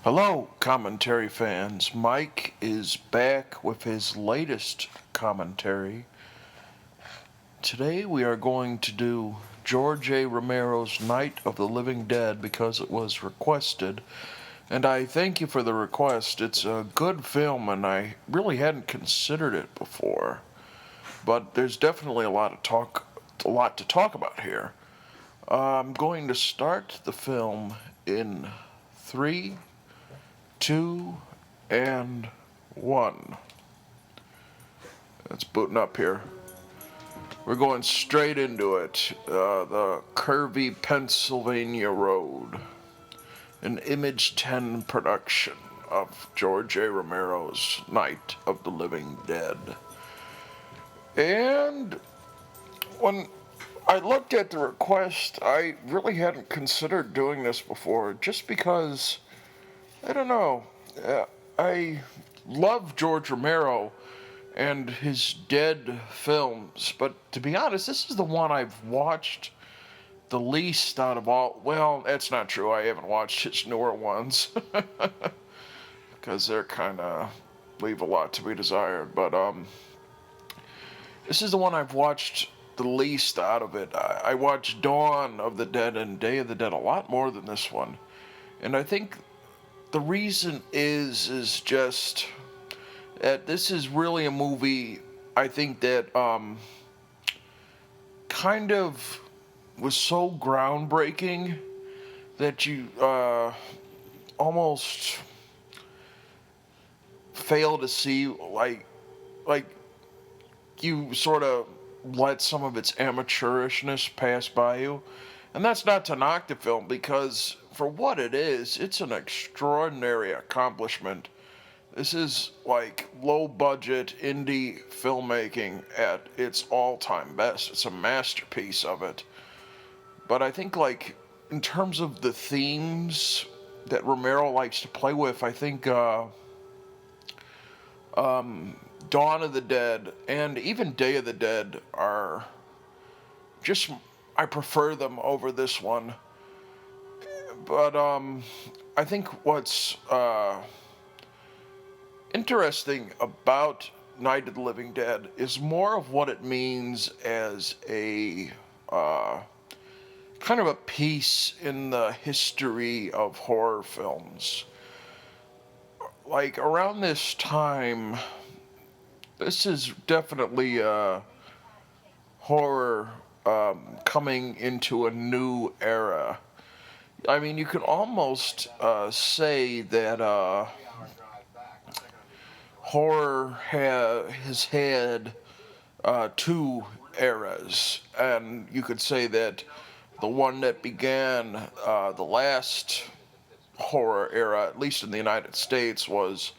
Hello, commentary fans. Mike is back with his latest commentary. Today we are going to do George A. Romero's Night of the Living Dead because it was requested. And I thank you for the request. It's a good film and I really hadn't considered it before. But there's definitely a lot to talk about here. I'm going to start the film in 3, 2, and 1. It's booting up here. We're going straight into it. The curvy Pennsylvania Road. An Image 10 production of George A. Romero's Night of the Living Dead. And when I looked at the request, I really hadn't considered doing this before, just because I don't know. I love George Romero and his Dead films, but to be honest, this is the one I've watched the least out of all. Well, that's not true. I haven't watched his newer ones because they're kind of leave a lot to be desired. But this is the one I've watched the least out of it. I watched Dawn of the Dead and Day of the Dead a lot more than this one, and I think the reason is just that this is really a movie I think that kind of was so groundbreaking that you almost fail to see like you sort of let some of its amateurishness pass by you. And that's not to knock the film, because for what it is, it's an extraordinary accomplishment. This is like low budget indie filmmaking at its all time best. It's a masterpiece of it. But I think, like, in terms of the themes that Romero likes to play with, I think Dawn of the Dead and even Day of the Dead are just, I prefer them over this one. But I think what's interesting about Night of the Living Dead is more of what it means as a kind of a piece in the history of horror films. Like, around this time, this is definitely horror coming into a new era. I mean, you could almost say that horror has had two eras, and you could say that the one that began the last horror era, at least in the United States, was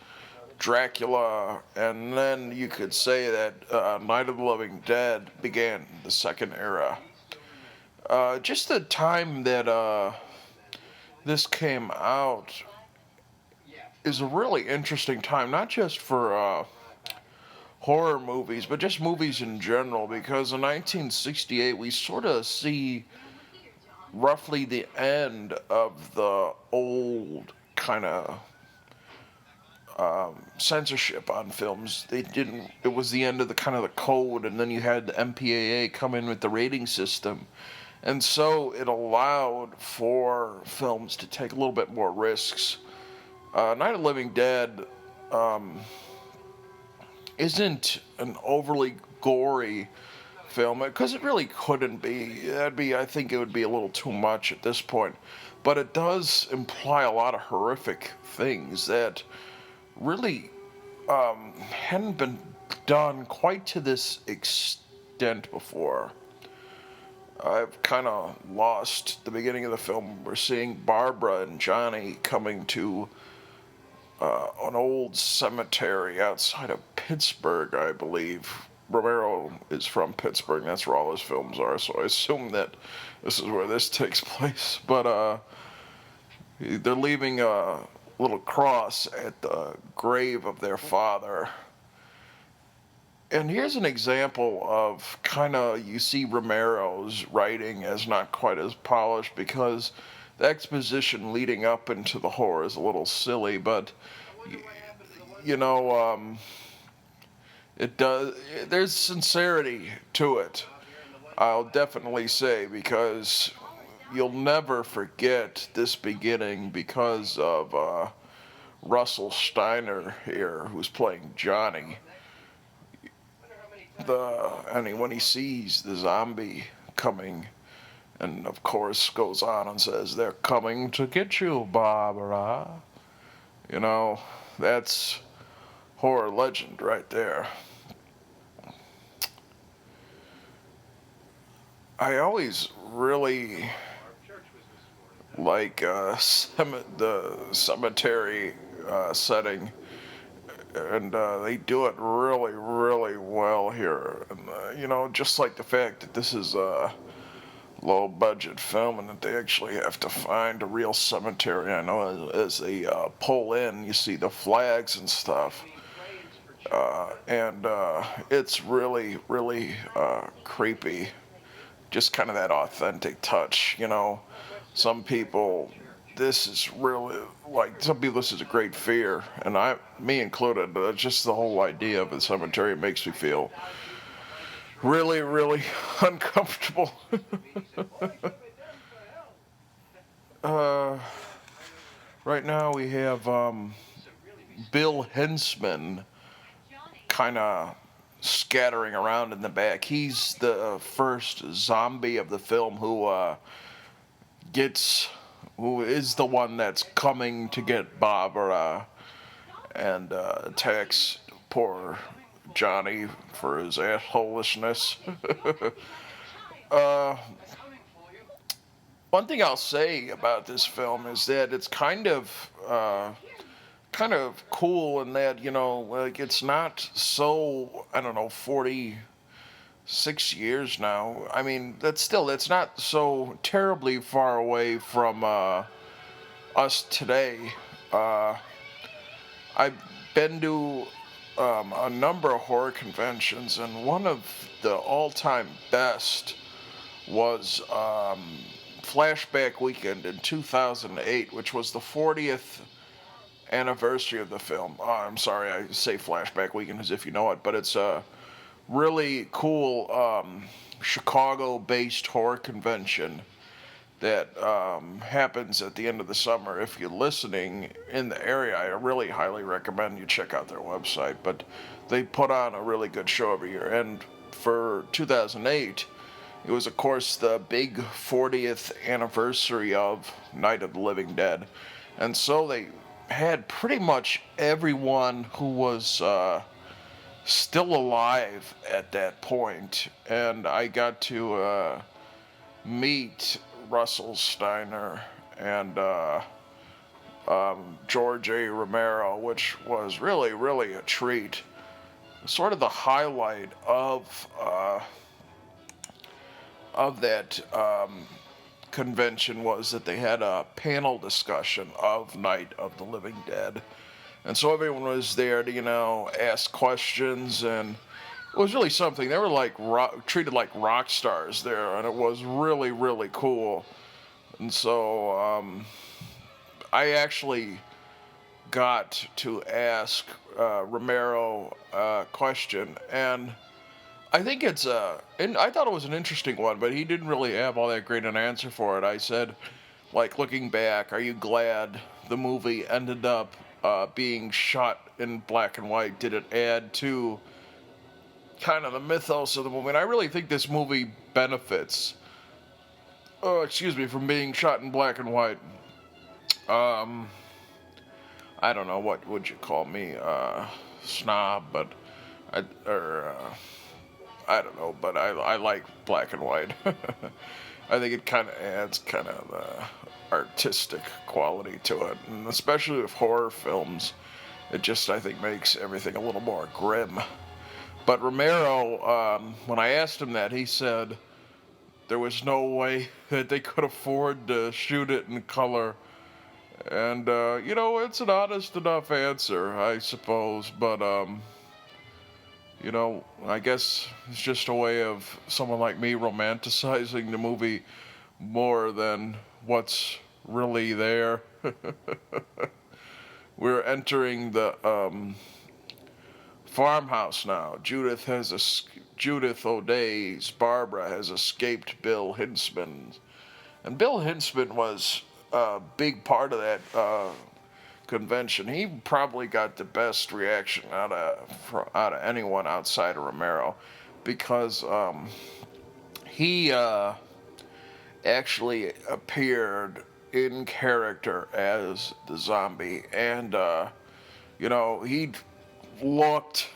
Dracula, and then you could say that Night of the Living Dead began the second era. Just the time that this came out is a really interesting time, not just for horror movies, but just movies in general, because in 1968 we sort of see roughly the end of the old kind of censorship on films. They didn't. It was the end of the kind of the code, and then you had the MPAA come in with the rating system, and so it allowed for films to take a little bit more risks. Night of the Living Dead isn't an overly gory film, because it really couldn't be. I think it would be a little too much at this point. But it does imply a lot of horrific things that really hadn't been done quite to this extent before. I've kind of lost the beginning of the film. We're seeing Barbara and Johnny coming to an old cemetery outside of Pittsburgh, I believe. Romero is from Pittsburgh. That's where all his films are, so I assume that this is where this takes place. But they're leaving a little cross at the grave of their father. And here's an example of kind of, you see Romero's writing as not quite as polished, because the exposition leading up into the horror is a little silly, but you know, it does. There's sincerity to it. I'll definitely say, because you'll never forget this beginning because of Russell Steiner here, who's playing Johnny. And when he sees the zombie coming, and of course goes on and says, "They're coming to get you, Barbara." You know, that's horror legend right there. I always really like the cemetery setting, and they do it really, really well here. And just like the fact that this is a low budget film and that they actually have to find a real cemetery. I know as they pull in, you see the flags and stuff. And it's really, really creepy. Just kind of that authentic touch, Some people, this is really, like, some people, this is a great fear, and me included, just the whole idea of a cemetery makes me feel really, really uncomfortable. uh, right now we have Bill Hensman kind of scattering around in the back. He's the first zombie of the film who is the one that's coming to get Barbara and attacks poor Johnny for his assholishness. uh, One thing I'll say about this film is that it's kind of cool in that, like, it's not so, I don't know, 46 years now. I mean, that's not so terribly far away from us today. Uh, I've been to a number of horror conventions, and one of the all-time best was Flashback Weekend in 2008, which was the 40th anniversary of the film. I'm sorry, I say Flashback Weekend as if you know it, but it's a really cool Chicago-based horror convention that happens at the end of the summer. If you're listening in the area, I really highly recommend you check out their website. But they put on a really good show every year. And for 2008, it was, of course, the big 40th anniversary of Night of the Living Dead. And so they had pretty much everyone who was still alive at that point. And I got to meet Russell Steiner and George A. Romero, which was really, really a treat. Sort of the highlight of that convention was that they had a panel discussion of Night of the Living Dead. And so everyone was there to, ask questions, and it was really something. They were like treated like rock stars there, and it was really, really cool. And so I actually got to ask Romero a question, and I think and I thought it was an interesting one, but he didn't really have all that great an answer for it. I said, like, looking back, are you glad the movie ended up being shot in black and white? Did it add to kind of the mythos of the movie? And I really think this movie benefits, from being shot in black and white. I don't know, what would you call me, snob, but I don't know, but I like black and white. I think it kind of adds kind of the artistic quality to it, and especially with horror films, it just, I think, makes everything a little more grim. But Romero, when I asked him that, he said there was no way that they could afford to shoot it in color. And, it's an honest enough answer, I suppose, but, I guess it's just a way of someone like me romanticizing the movie more than what's really there. We're entering the farmhouse now. Judith O'Day's Barbara has escaped Bill Hintzman, and Bill Hintzman was a big part of that convention. He probably got the best reaction out of anyone outside of Romero, because he actually appeared in character as the zombie, and he looked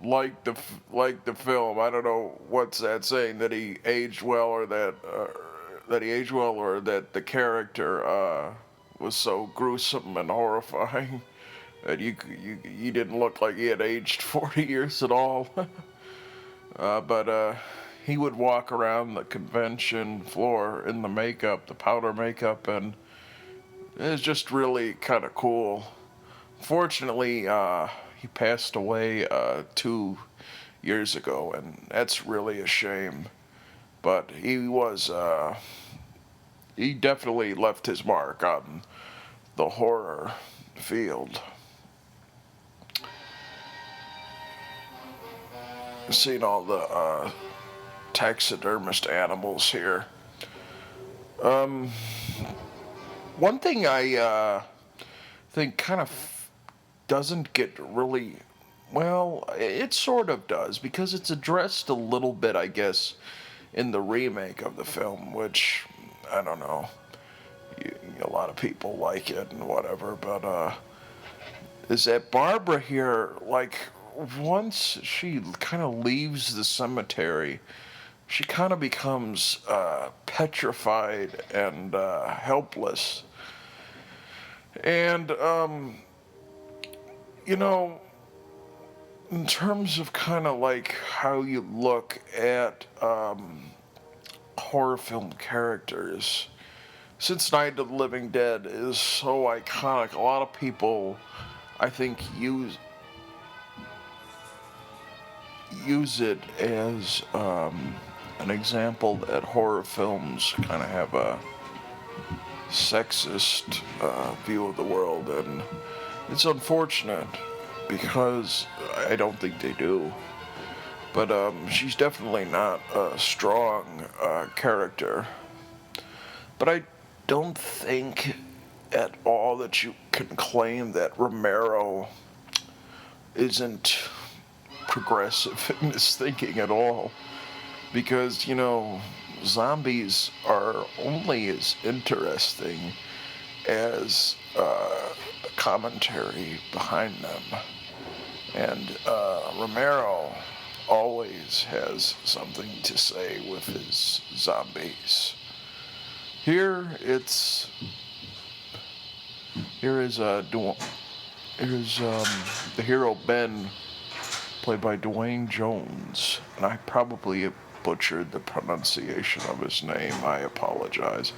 like the film. I don't know what's that saying, that he aged well, or that the character was so gruesome and horrifying that you didn't look like he had aged 40 years at all. But he would walk around the convention floor in the powder makeup, and it was just really kind of cool. Fortunately, he passed away 2 years ago, and that's really a shame. But he definitely left his mark on the horror field. Seeing all the taxidermist animals here. One thing I think kind of doesn't get really, well, it sort of does, because it's addressed a little bit, I guess, in the remake of the film, which, I don't know, a lot of people like it and whatever, but is that Barbara here, like, once she kind of leaves the cemetery, she kind of becomes petrified and helpless. And, in terms of kind of like how you look at horror film characters, since Night of the Living Dead is so iconic, a lot of people, I think, use it as an example that horror films kind of have a sexist view of the world, and it's unfortunate, because I don't think they do. But she's definitely not a strong character. But I don't think at all that you can claim that Romero isn't progressive in his thinking at all. Because, zombies are only as interesting as the commentary behind them. And Romero always has something to say with his zombies. Here is the hero Ben, played by Duane Jones, and I probably butchered the pronunciation of his name. I apologize.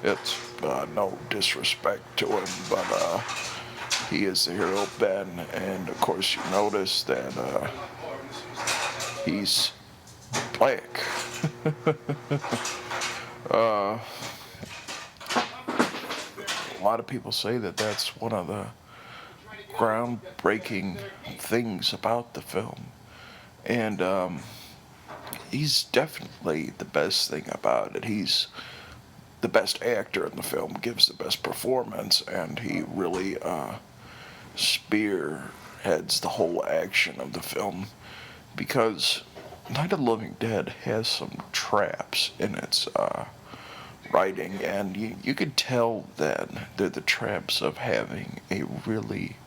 It's no disrespect to him, but he is the hero Ben, and of course you notice that he's black. A lot of people say that that's one of the groundbreaking things about the film, and he's definitely the best thing about it. He's the best actor in the film, gives the best performance, and he really spearheads the whole action of the film, because Night of the Living Dead has some traps in its writing, and you could tell that they're the traps of having a really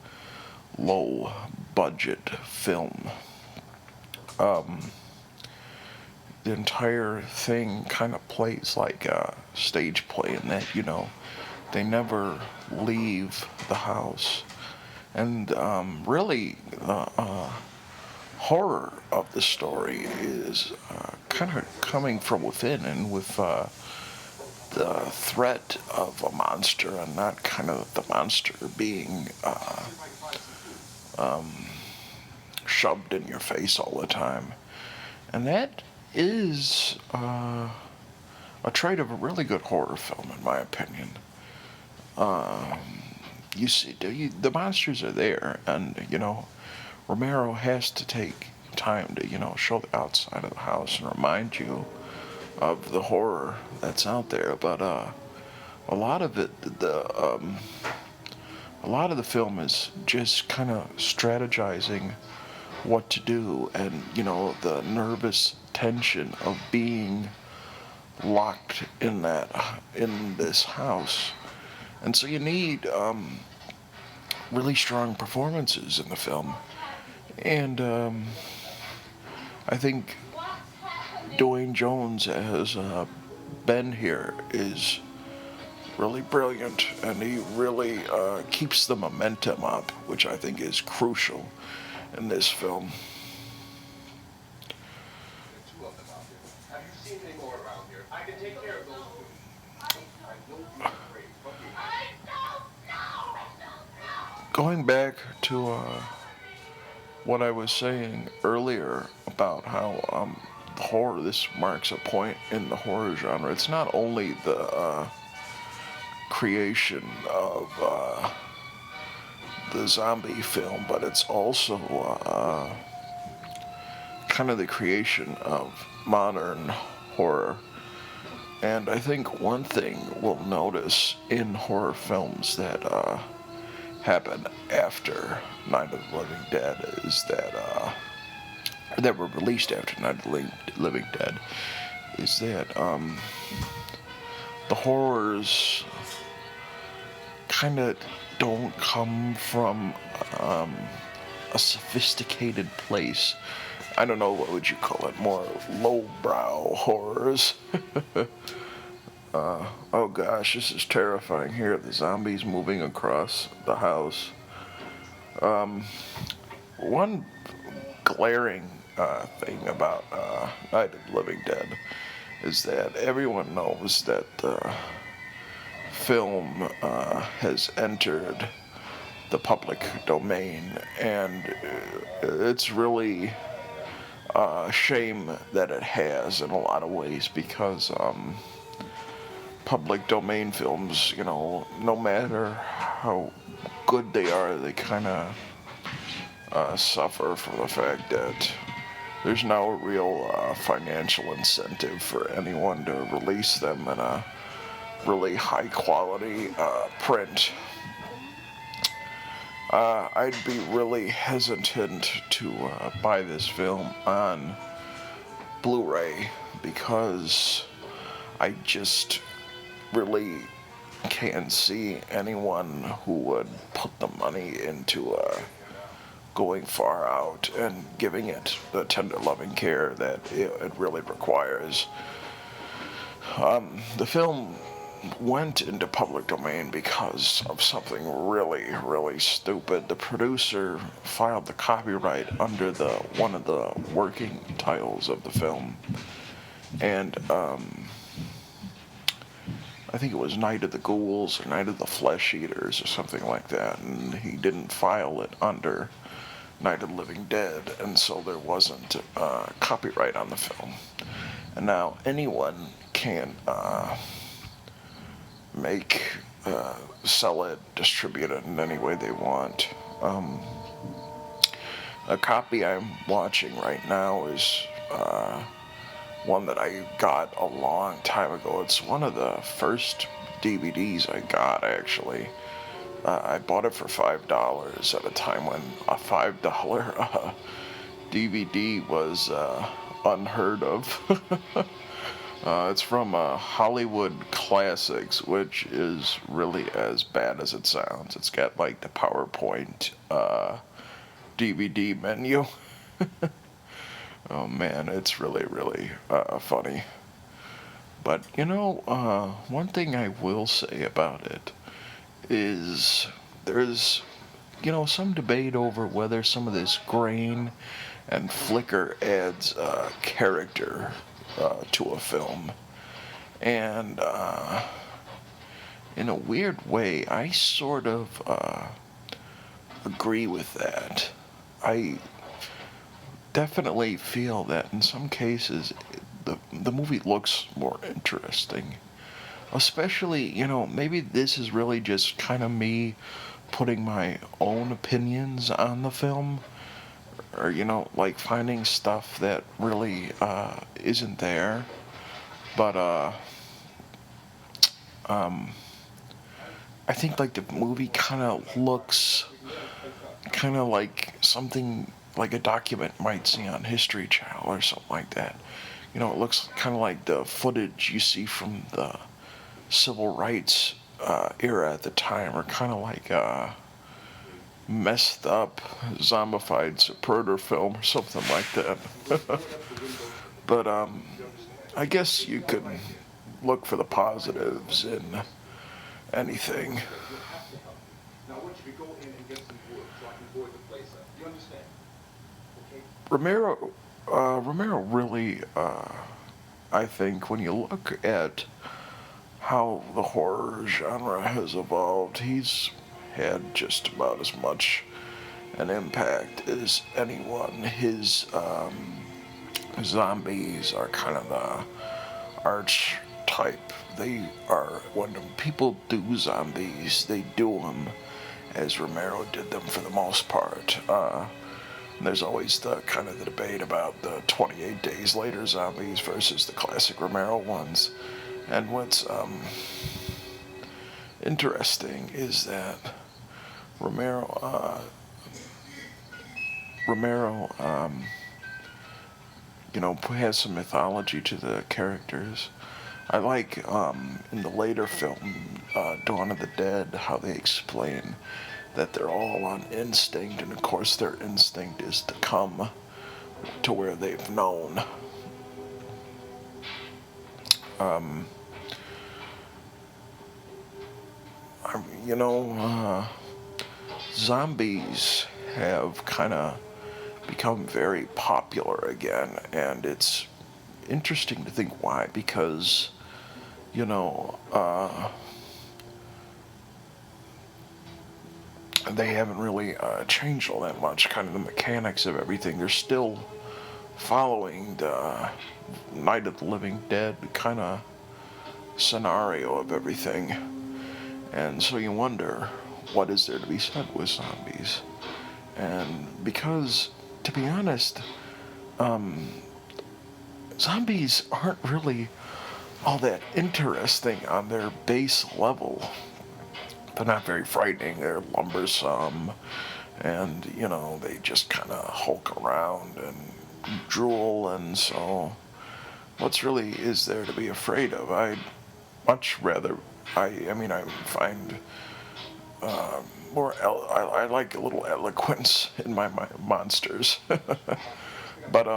low budget film. The entire thing kind of plays like a stage play, in that, they never leave the house. And really, the horror of the story is kind of coming from within, and with the threat of a monster, and not kind of the monster being shoved in your face all the time. And that is a a trait of a really good horror film, in my opinion. Um, you see, the monsters are there, and Romero has to take time to show the outside of the house and remind you of the horror that's out there. But a lot of it, a lot of the film is just kind of strategizing what to do, and the nervous tension of being locked in this house. And so you need really strong performances in the film. And I think Duane Jones as Ben here is really brilliant, and he really keeps the momentum up, which I think is crucial in this film. Going back to what I was saying earlier about how horror, this marks a point in the horror genre. It's not only the creation of the zombie film, but it's also kind of the creation of modern horror. And I think one thing we'll notice in horror films that happen after Night of the Living Dead is that were released after Night of the Living Dead, is that the horrors kind of don't come from a sophisticated place. I don't know, what would you call it? More lowbrow horrors. Oh gosh, this is terrifying here. The zombies moving across the house. One glaring thing about Night of the Living Dead is that everyone knows that the film has entered the public domain, and it's really a shame that it has in a lot of ways, because public domain films, no matter how good they are, they kind of suffer from the fact that there's no real financial incentive for anyone to release them in a really high quality print. I'd be really hesitant to buy this film on Blu-ray, because I just really can't see anyone who would put the money into going far out and giving it the tender loving care that it really requires. The film went into public domain because of something really, really stupid. The producer filed the copyright under one of the working titles of the film, and I think it was Night of the Ghouls or Night of the Flesh Eaters or something like that, and he didn't file it under Night of the Living Dead, and so there wasn't copyright on the film. And now anyone can sell it, distribute it in any way they want. A copy I'm watching right now is one that I got a long time ago. It's one of the first DVDs I got, actually. I bought it for $5 at a time when a $5 DVD was unheard of. It's from Hollywood Classics, which is really as bad as it sounds. It's got like the PowerPoint DVD menu. Oh man, it's really, really funny. But one thing I will say about it is there's some debate over whether some of this grain and flicker adds character to a film. And in a weird way, I sort of agree with that. I definitely feel that in some cases the movie looks more interesting. Especially, maybe this is really just kind of me putting my own opinions on the film, or, like finding stuff that really isn't there. But um, I think like the movie kind of looks kind of like something like a document might see on History Channel or something like that. It looks kind of like the footage you see from the civil rights era at the time, or kind of like messed up, zombified Zapruder film or something like that. But I guess you could look for the positives in anything. Romero really, I think, when you look at how the horror genre has evolved, he's had just about as much an impact as anyone. His zombies are kind of the archetype. They are, when people do zombies, they do them as Romero did them for the most part. There's always the kind of the debate about the 28 Days Later zombies versus the classic Romero ones. And what's interesting is that Romero, Romero, has some mythology to the characters. I like in the later film, Dawn of the Dead, how they explain that they're all on instinct, and of course their instinct is to come to where they've known. Um, you know, Zombies have kind of become very popular again, and it's interesting to think why, because, you know, they haven't really changed all that much, kind of the mechanics of everything. They're still following the Night of the Living Dead kind of scenario of everything. And so you wonder, what is there to be said with zombies? And because, to be honest, zombies aren't really all that interesting on their base level. They're not very frightening. They're lumbersome, and they just kind of hulk around and drool. And so, what's really is there to be afraid of? I'd much rather. I find I like a little eloquence in my monsters, but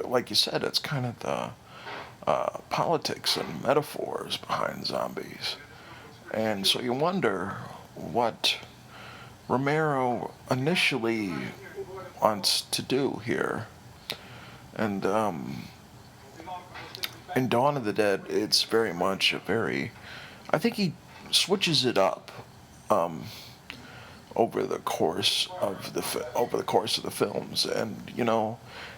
like you said, it's kind of the politics and metaphors behind zombies. And so you wonder what Romero initially wants to do here. And in Dawn of the Dead, it's very much I think he switches it up over the course of the films, and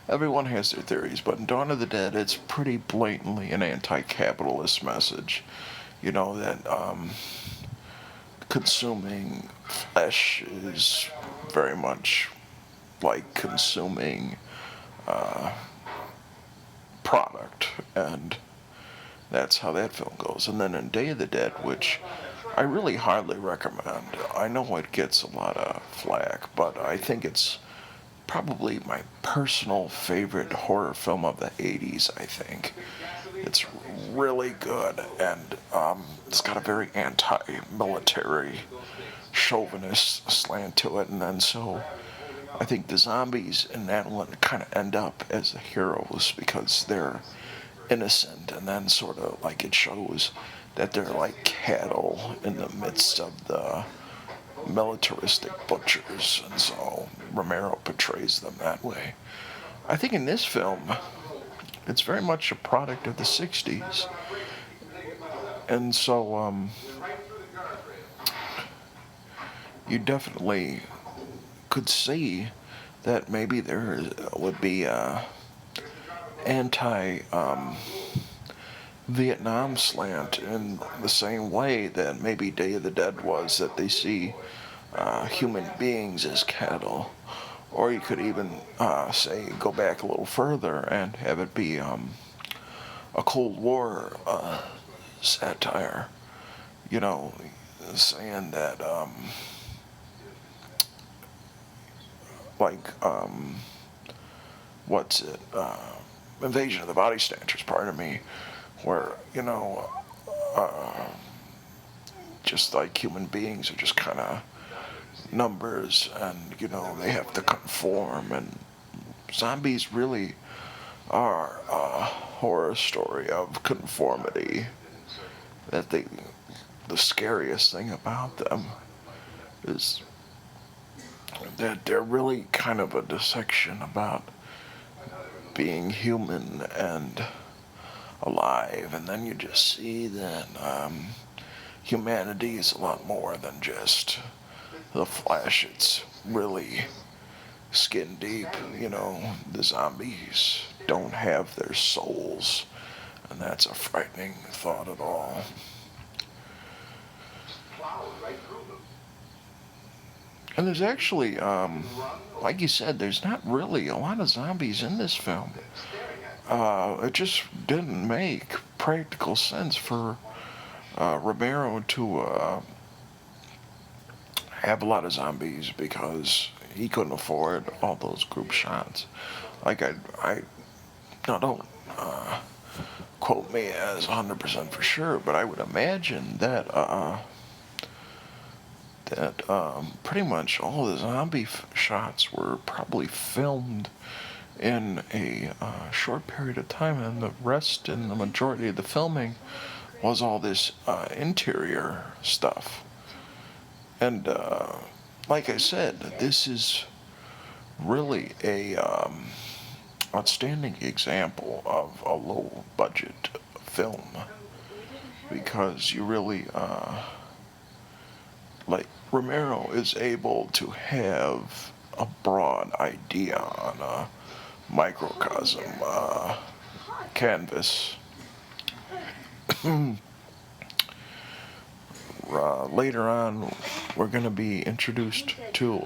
everyone has their theories. But in Dawn of the Dead, it's pretty blatantly an anti-capitalist message. That consuming flesh is very much like consuming product, and that's how that film goes. And then in Day of the Dead, which I really highly recommend, I know it gets a lot of flack, but I think it's probably my personal favorite horror film of the 80s, I think. It's really good, and it's got a very anti-military chauvinist slant to it, and then so I think the zombies in that one kind of end up as the heroes because they're innocent, and then sort of like it shows that they're like cattle in the midst of the militaristic butchers, and so Romero portrays them that way. I think in this film, it's very much a product of the 60s. And so you definitely could see that maybe there would be anti Vietnam slant in the same way that maybe Day of the Dead was, that they see human beings as cattle. Or you could even say, go back a little further and have it be a Cold War satire, you know, saying that, like, what's it, Invasion of the Body Snatchers, pardon me, where, just like human beings are just kind of numbers, and, they have to conform, and zombies really are a horror story of conformity. That the scariest thing about them is that they're really kind of a dissection about being human and alive, and then you just see that humanity is a lot more than just the flesh. It's really skin deep. The zombies don't have their souls, and that's a frightening thought at all. And there's actually, like you said, there's not really a lot of zombies in this film. It just didn't make practical sense for Romero to have a lot of zombies because he couldn't afford all those group shots. Like now don't quote me as 100% for sure, but I would imagine that pretty much all the zombie shots were probably filmed in a short period of time, and the rest and the majority of the filming was all this interior stuff. And like I said, this is really a outstanding example of a low budget film, because you really like Romero is able to have a broad idea on a microcosm canvas. Later on, we're going to be introduced to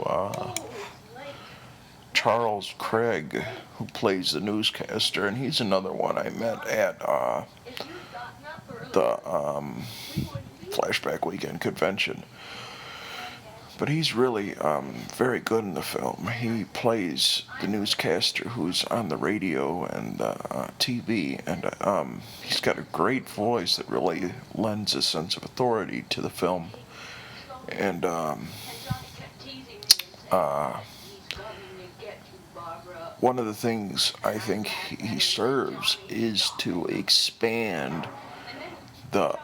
Charles Craig, who plays the newscaster, and he's another one I met at the Flashback Weekend convention. But he's really very good in the film. He plays the newscaster who's on the radio and TV, and he's got a great voice that really lends a sense of authority to the film. And one of the things I think he serves is to expand the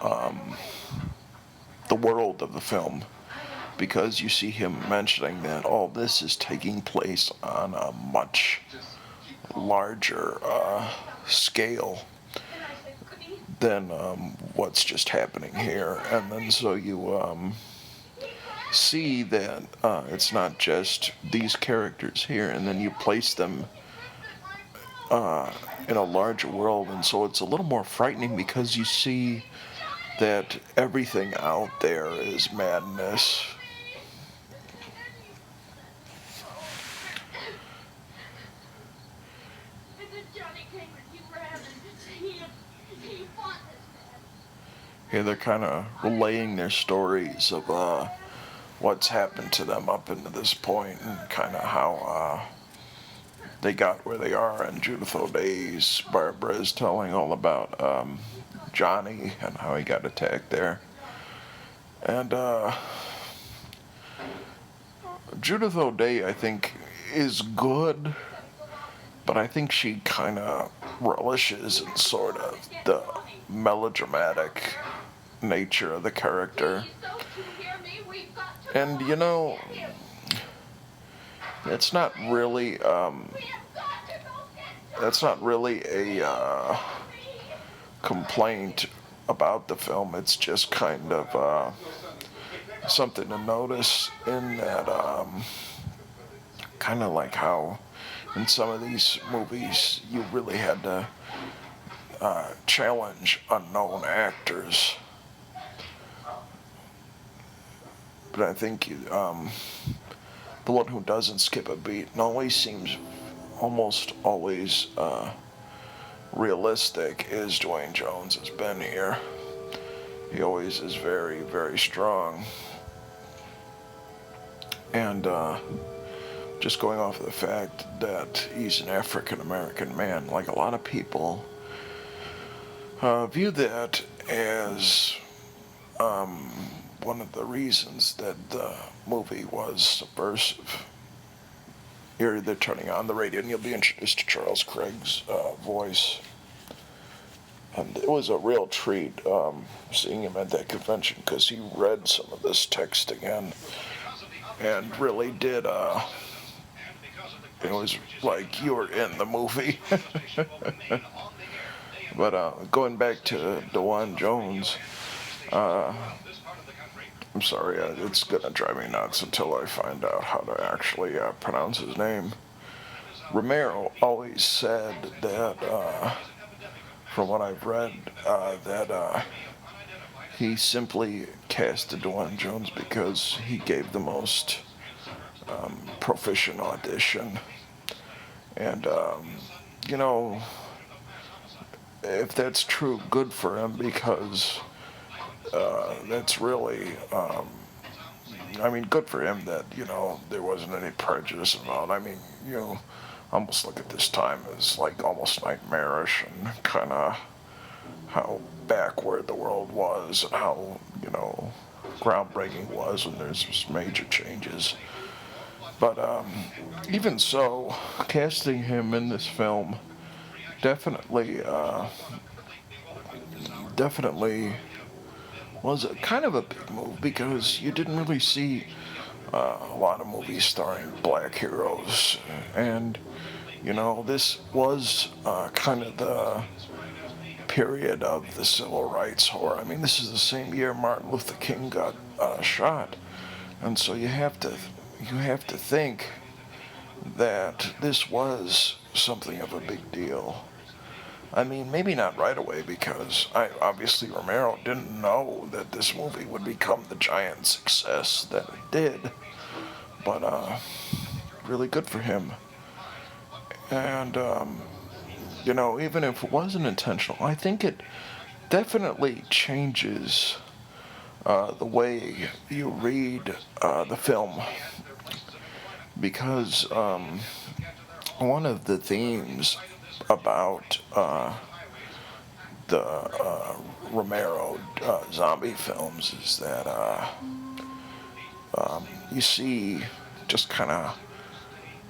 world of the film, because you see him mentioning that all this is taking place on a much larger scale than what's just happening here. And then so you see that it's not just these characters here, and then you place them in a larger world, and so it's a little more frightening because you see that everything out there is madness. Yeah, they're kind of relaying their stories of what's happened to them up into this point, and kind of how they got where they are. And Judith O'Dea's Barbara is telling all about Johnny and how he got attacked there. And Judith O'Dea, I think, is good, but I think she kind of relishes in sort of the melodramatic nature of the character. And it's not really a complaint about the film. It's just kind of something to notice, in that kind of like how in some of these movies, you really had to challenge unknown actors. But I think the one who doesn't skip a beat and always seems almost always realistic is Duane Jones. Has been here. He always is very, very strong. And just going off of the fact that he's an African American man, like a lot of people view that as one of the reasons that the movie was subversive. Here they're turning on the radio and you'll be introduced to Charles Craig's voice. And it was a real treat seeing him at that convention because he read some of this text again and really did, it was like you were in the movie. But going back to Duane Jones, I'm sorry, it's going to drive me nuts until I find out how to actually pronounce his name. Romero always said that, from what I've read, that he simply casted Duane Jones because he gave the most proficient audition. And, you know, if that's true, good for him because that's really, I mean, good for him that, you know, there wasn't any prejudice involved. I mean, you know, almost look at this time as like almost nightmarish and kind of how backward the world was and how, you know, groundbreaking it was when there's just major changes. But even so, casting him in this film definitely was a kind of a big move because you didn't really see a lot of movies starring black heroes. And, you know, this was kind of the period of the civil rights horror. I mean, this is the same year Martin Luther King got shot. And so you have to think that this was something of a big deal. I mean, maybe not right away because obviously Romero didn't know that this movie would become the giant success that it did. But really good for him. And, you know, even if it wasn't intentional, I think it definitely changes the way you read the film. Because one of the themes about the Romero zombie films is that you see just kind of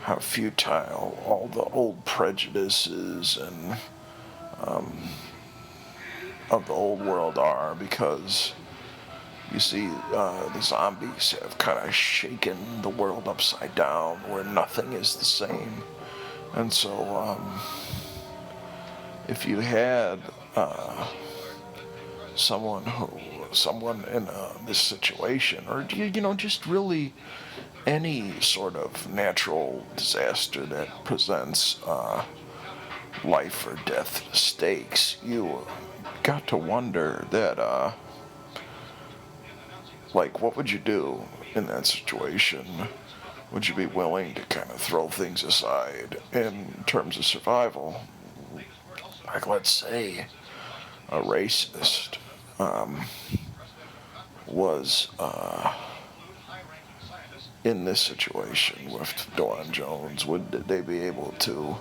how futile all the old prejudices and of the old world are, because you see the zombies have kind of shaken the world upside down where nothing is the same. And so if you had someone in this situation, or you know, just really any sort of natural disaster that presents life or death stakes, you got to wonder that, like, what would you do in that situation? Would you be willing to kind of throw things aside in terms of survival? Like, let's say a racist was in this situation with Duane Jones. Would they be able to,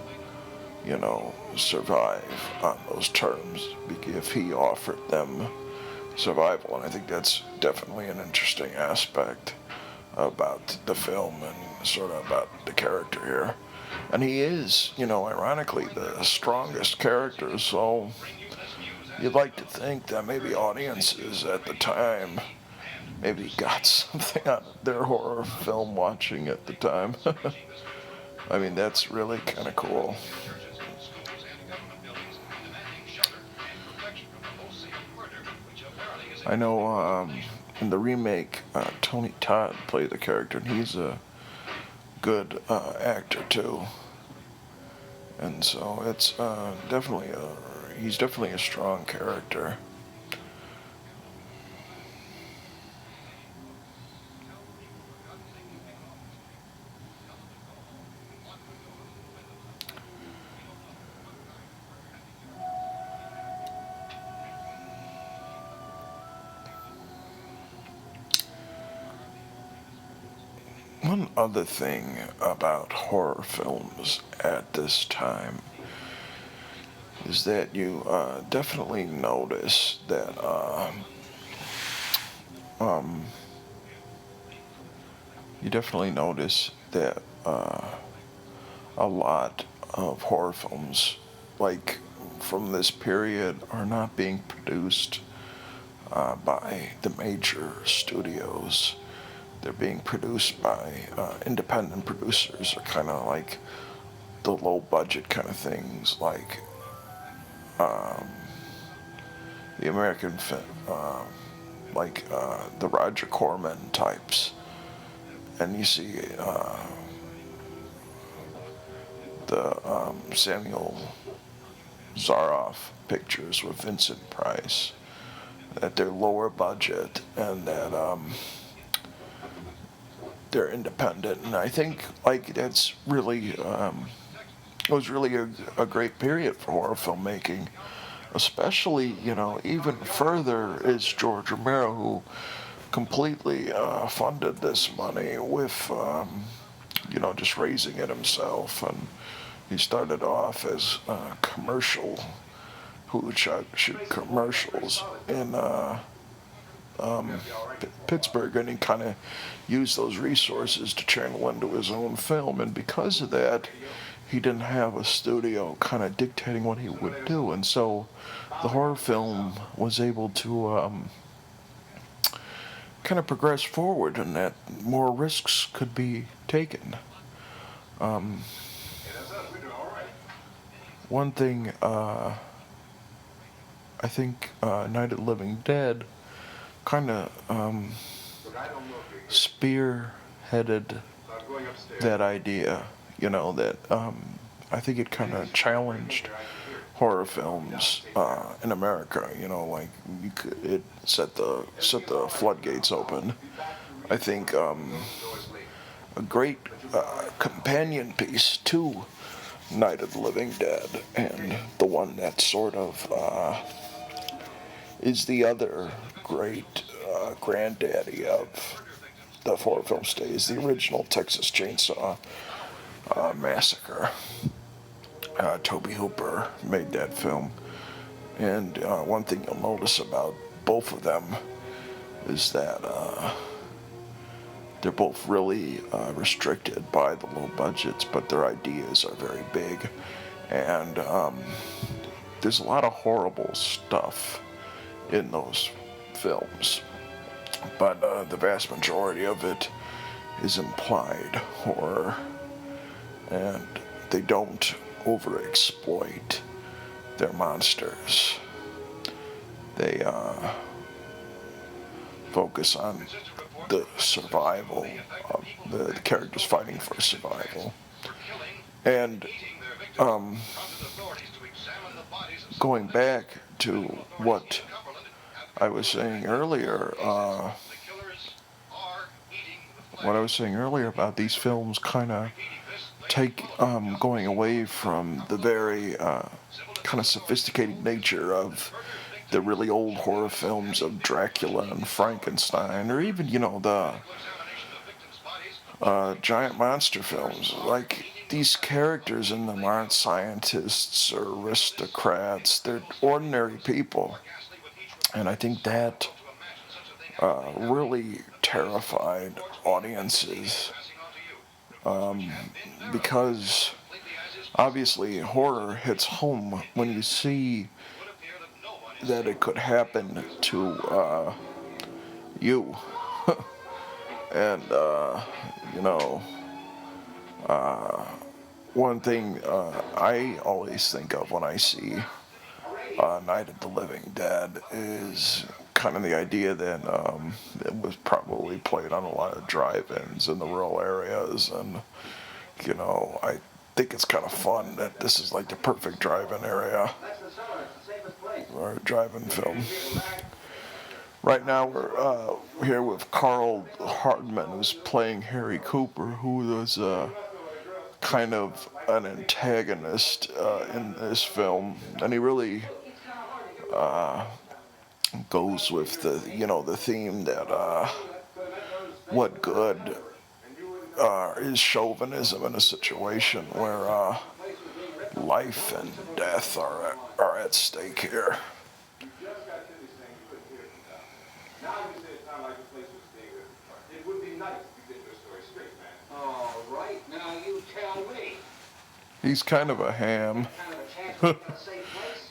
you know, survive on those terms if he offered them survival? And I think that's definitely an interesting aspect about the film and sort of about the character here. And he is, you know, ironically the strongest character, so you'd like to think that maybe audiences at the time maybe got something out of their horror film watching at the time. I mean, that's really kind of cool. I know in the remake, Tony Todd played the character, and he's a good actor too. And so it's definitely he's definitely a strong character. One other thing about horror films at this time is that you definitely notice that um, you definitely notice that a lot of horror films, like from this period, are not being produced by the major studios. They're being produced by independent producers, or kind of like the low budget kind of things, like um, the American film, like the Roger Corman types. And you see the Samuel Zaroff pictures with Vincent Price, that they're lower budget and that they're independent. And I think like that's really it was really a great period for horror filmmaking. Especially, even further is George Romero, who completely funded this money with, just raising it himself. And he started off as commercial, who shot commercials in Pittsburgh, and he kind of used those resources to channel into his own film. And because of that, he didn't have a studio kind of dictating what he would do, and so the horror film was able to kind of progress forward, and that more risks could be taken. Um, One thing I think Night of the Living Dead kind of spearheaded that idea. That I think it kind of challenged horror films in America. Like it set the floodgates open. I think a great companion piece to Night of the Living Dead, and the one that sort of is the other great granddaddy of the horror film stays, the original Texas Chainsaw Massacre. Tobe Hooper made that film, and one thing you'll notice about both of them is that they're both really restricted by the low budgets, but their ideas are very big, and there's a lot of horrible stuff in those films, but the vast majority of it is implied horror, and they don't overexploit their monsters. They focus on the survival of the characters fighting for survival. And going back to what I was saying earlier, about these films kind of going away from the very kind of sophisticated nature of the really old horror films of Dracula and Frankenstein, or even, the giant monster films. Like, these characters in them aren't scientists or aristocrats, they're ordinary people. And I think that really terrified audiences, because obviously horror hits home when you see that it could happen to you. And one thing I always think of when I see Night of the Living Dead is kind of the idea that it was probably played on a lot of drive-ins in the rural areas, and I think it's kind of fun that this is like the perfect drive-in area or drive-in film. Right now we're here with Carl Hardman, who's playing Harry Cooper, who was kind of an antagonist in this film, and he really goes with the theme that what good is chauvinism in a situation where life and death are at stake here. He's kind of a ham.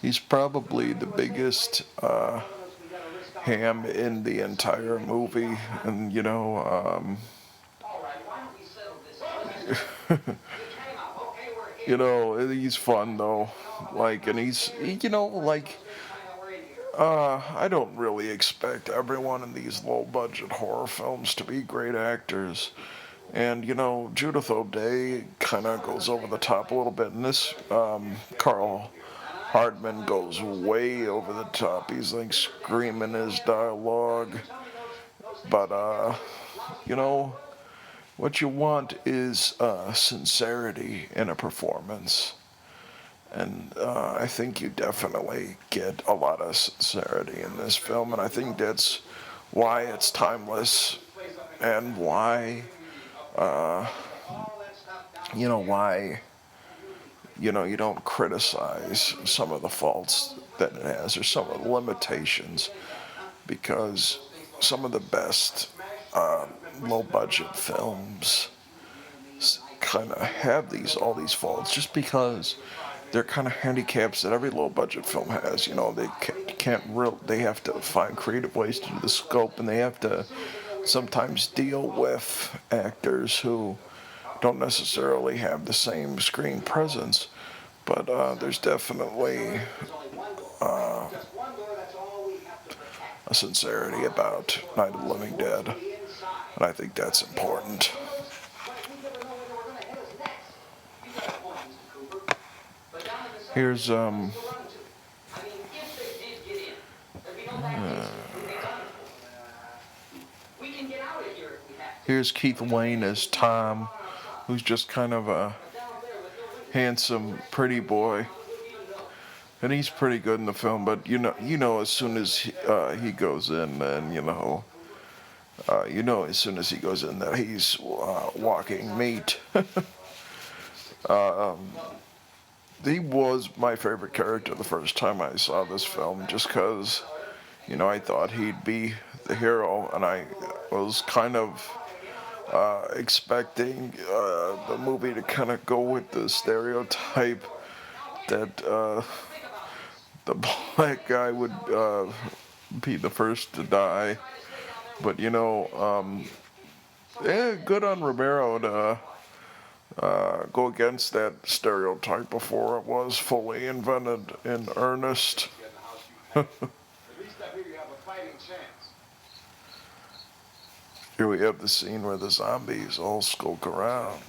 He's probably the biggest ham in the entire movie, and he's fun though. And I don't really expect everyone in these low-budget horror films to be great actors. And, Judith O'Dea kind of goes over the top a little bit. And this Carl Hardman goes way over the top. He's like screaming his dialogue. But, what you want is sincerity in a performance. And I think you definitely get a lot of sincerity in this film. And I think that's why it's timeless and why... why you don't criticize some of the faults that it has or some of the limitations, because some of the best low budget films kind of have all these faults just because they're kind of handicaps that every low budget film has. They have to find creative ways to do the scope, and they have to sometimes deal with actors who don't necessarily have the same screen presence, but there's definitely a sincerity about Night of the Living Dead, and I think that's important. Here's Here's Keith Wayne as Tom, who's just kind of a handsome, pretty boy, and he's pretty good in the film. But as soon as he goes in, then as soon as he goes in that he's walking meat. He was my favorite character the first time I saw this film, just because, I thought he'd be the hero, and I was kind of expecting the movie to kind of go with the stereotype that the black guy would be the first to die. But, good on Romero to go against that stereotype before it was fully invented in earnest. Here we have the scene where the zombies all skulk around.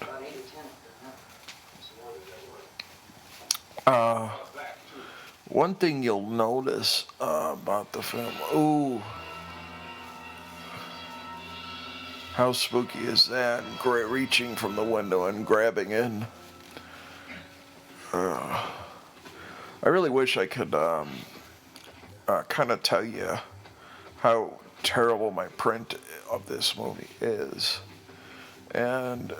One thing you'll notice about the film, how spooky is that? Reaching from the window and grabbing in. I really wish I could kind of tell you how terrible my print of this movie is. And,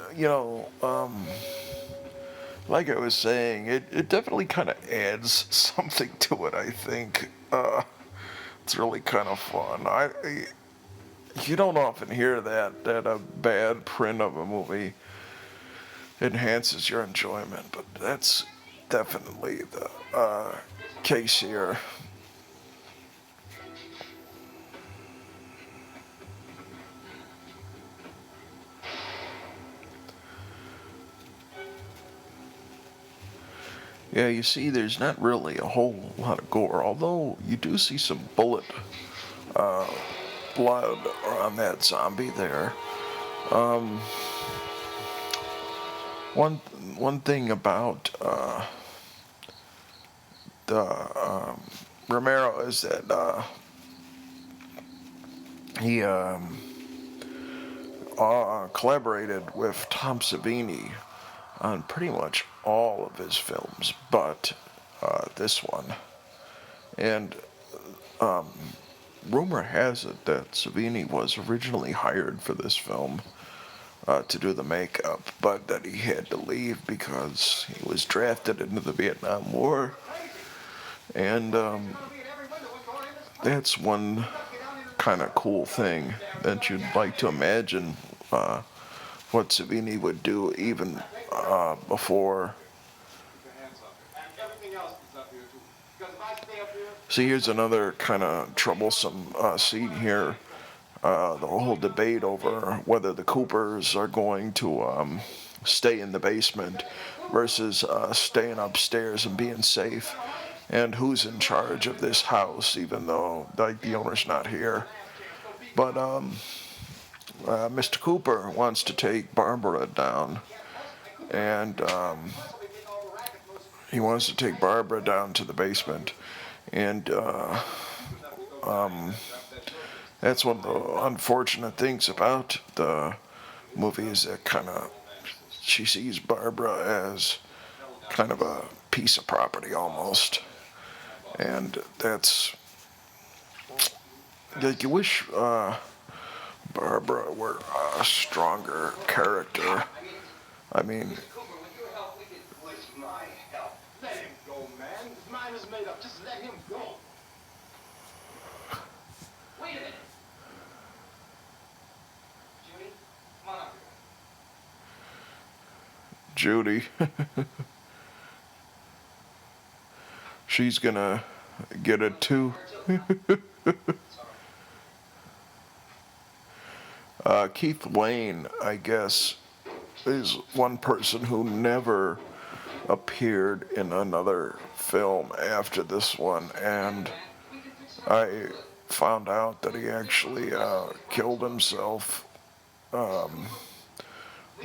like I was saying, it definitely kind of adds something to it, I think. It's really kind of fun. You don't often hear that a bad print of a movie enhances your enjoyment, but that's definitely the case here. Yeah, you see, there's not really a whole lot of gore, although you do see some bullet blood on that zombie there. one one thing about the Romero is that he collaborated with Tom Savini on pretty much all of his films, but this one. And rumor has it that Savini was originally hired for this film to do the makeup, but that he had to leave because he was drafted into the Vietnam War. And that's one kind of cool thing that you'd like to imagine what Savini would do even before. See, here's another kind of troublesome scene here. The whole debate over whether the Coopers are going to stay in the basement versus staying upstairs and being safe, and who's in charge of this house, even though like the owner's not here. But Mr. Cooper wants to take Barbara down, and he wants to take Barbara down to the basement, and that's one of the unfortunate things about the movie is that kind of she sees Barbara as kind of a piece of property almost, and that's like you wish Barbara were a stronger character. I mean, let him go, man. His mind is made up. Just let him go. Wait a minute. Judy, come on up here. Judy. She's gonna get it too. Keith Lane, I guess, is one person who never appeared in another film after this one, and I found out that he actually killed himself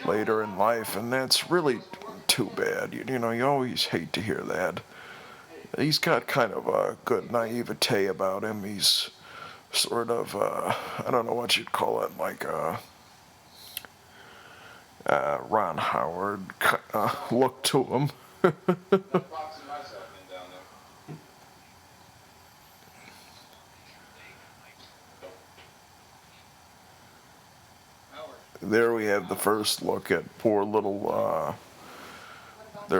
later in life, and that's really too bad. You know, you always hate to hear that. He's got kind of a good naivete about him. He's sort of, I don't know what you'd call it, like Ron Howard look to him. There we have the first look at their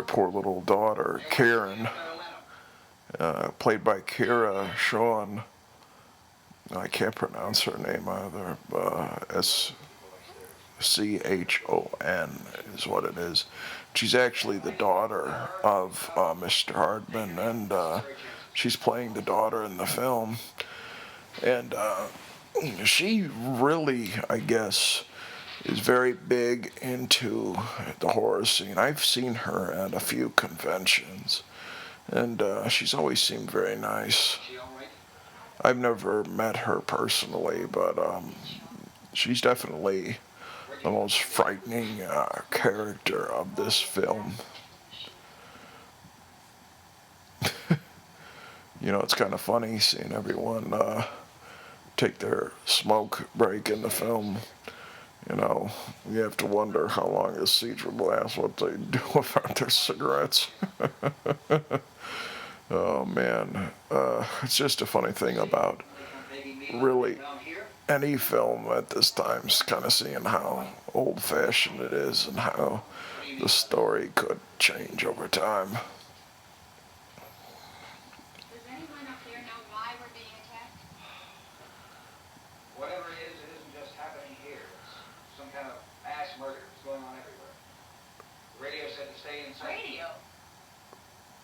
poor little daughter, Karen, played by Kira Shawn. I can't pronounce her name either. Schon is what it is. She's actually the daughter of Mr. Hardman, and she's playing the daughter in the film. And she really, I guess, is very big into the horror scene. I've seen her at a few conventions, and she's always seemed very nice. I've never met her personally, but she's definitely the most frightening character of this film. You know, it's kind of funny seeing everyone take their smoke break in the film. You know, you have to wonder how long this siege will last, what they do without their cigarettes. Oh man, it's just a funny thing about really any film at this time, kind of seeing how old-fashioned it is and how the story could change over time. Does anyone up there know why we're being attacked? Whatever it isn't just happening here. It's some kind of mass murder. It's going on everywhere. The radio said to stay inside. Radio?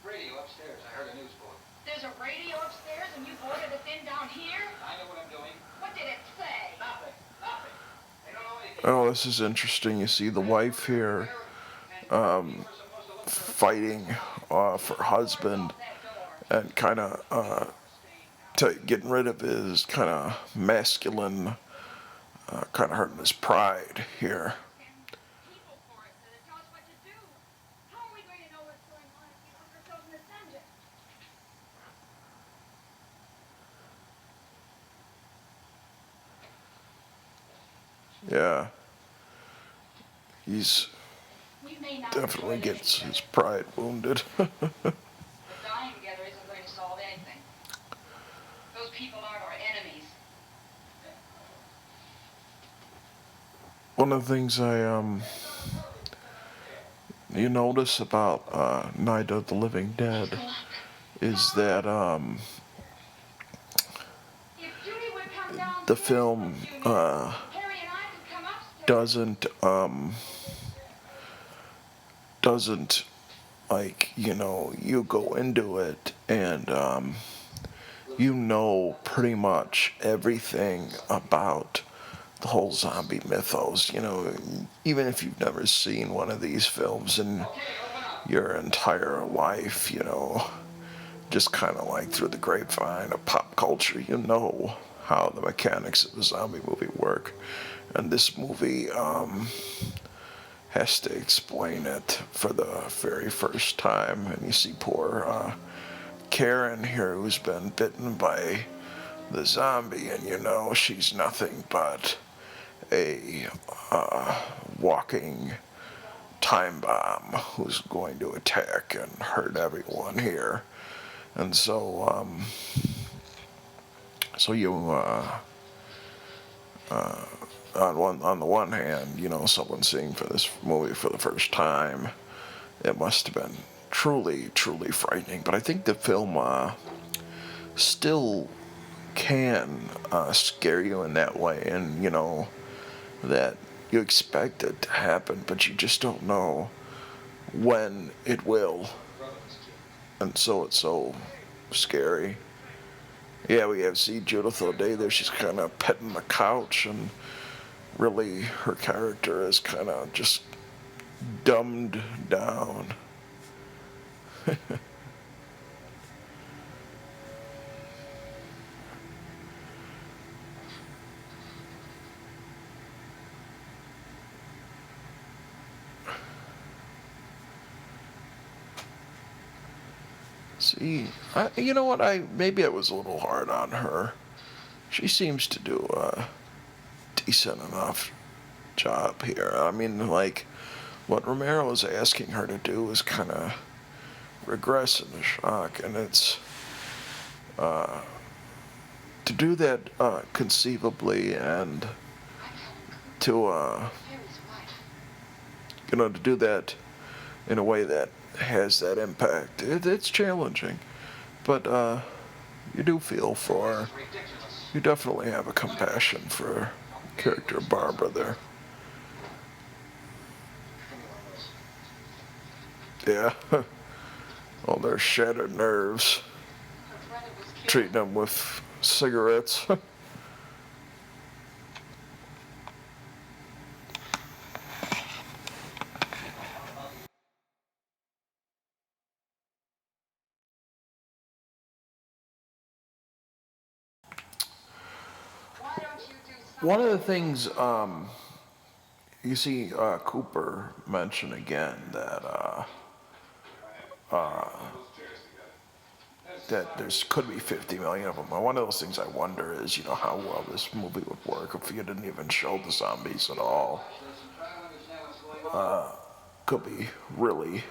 Radio upstairs. I heard a news bulletin. There's a radio upstairs and you boarded us in down here? I know what I'm doing. What did it say? Nothing. Nothing. They don't know anything. Oh, this is interesting. You see the wife here fighting for her husband and kind of getting rid of his kind of masculine, kind of hurting his pride here. People for it, so they tell us what to do. Yeah. He's We may not definitely enjoy living gets together, his pride wounded. but dying together isn't going to solve anything. Those people aren't our enemies. One of the things you notice about Night of the Living Dead is that If Judy would come downstairs the for a film few minutes, Harry and I could come upstairs. doesn't like, you go into it and you know pretty much everything about the whole zombie mythos. Even if you've never seen one of these films in your entire life, just kind of like through the grapevine of pop culture, how the mechanics of the zombie movie work. And this movie has to explain it for the very first time. And you see poor Karen here, who's been bitten by the zombie, and she's nothing but a walking time bomb who's going to attack and hurt everyone here. And so you on the one hand, someone seeing for this movie for the first time, it must have been truly, truly frightening. But I think the film still can scare you in that way, and that you expect it to happen, but you just don't know when it will, and so it's so scary. Yeah, we have see Judith O'Day there. She's kind of petting the couch, and really her character is kind of just dumbed down. See, you know what? Maybe I was a little hard on her. She seems to do a decent enough job here. I mean, like, what Romero is asking her to do is kind of regress into shock, and it's to do that conceivably, and to to do that in a way that has that impact. It's challenging, but you do feel for. You definitely have a compassion for character Barbara there. Yeah. All their shattered nerves. Treating them with cigarettes. Why don't you do something? One of the things you see Cooper mention again that there's could be 50 million of them. And one of those things I wonder is, how well this movie would work if you didn't even show the zombies at all. Could be really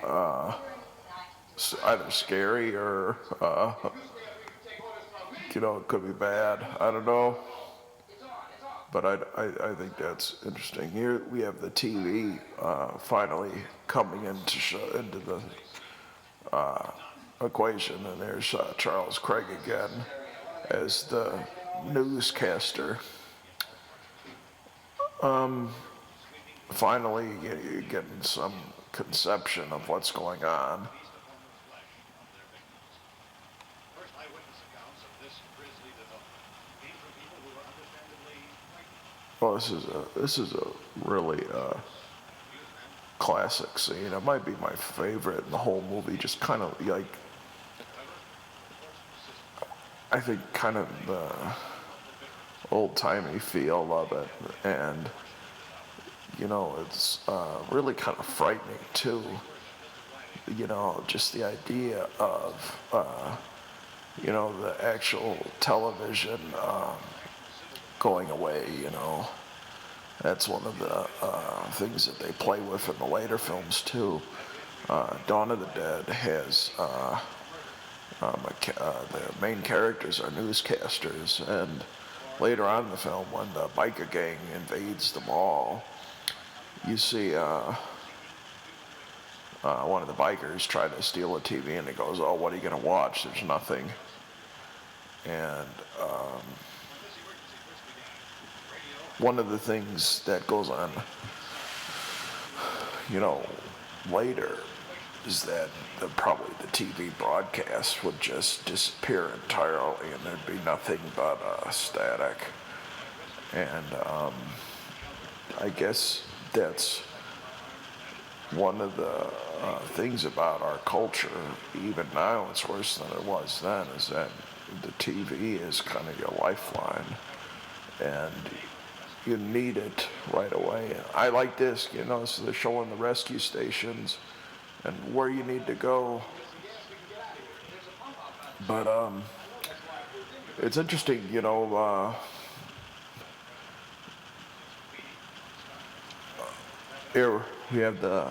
either scary or, it could be bad. I don't know. But I think that's interesting. Here we have the TV finally coming into the equation, and there's Charles Craig again as the newscaster. Finally, you're getting some conception of what's going on. Well, this is a really classic scene. It might be my favorite in the whole movie. Just kind of like, I think, kind of the old-timey feel of it, and it's really kind of frightening too. Just the idea of the actual television going away, you know. That's one of the things that they play with in the later films too. Dawn of the Dead has the main characters are newscasters, and later on in the film, when the biker gang invades the mall, you see one of the bikers try to steal a TV, and he goes, "Oh, what are you gonna watch? There's nothing." And one of the things that goes on, you know, later is that probably the TV broadcast would just disappear entirely, and there'd be nothing but static. And I guess that's one of the things about our culture, even now it's worse than it was then, is that the TV is kind of your lifeline, and you need it right away. I like this, you know, so they're showing the rescue stations and where you need to go. But it's interesting, you know, here we have the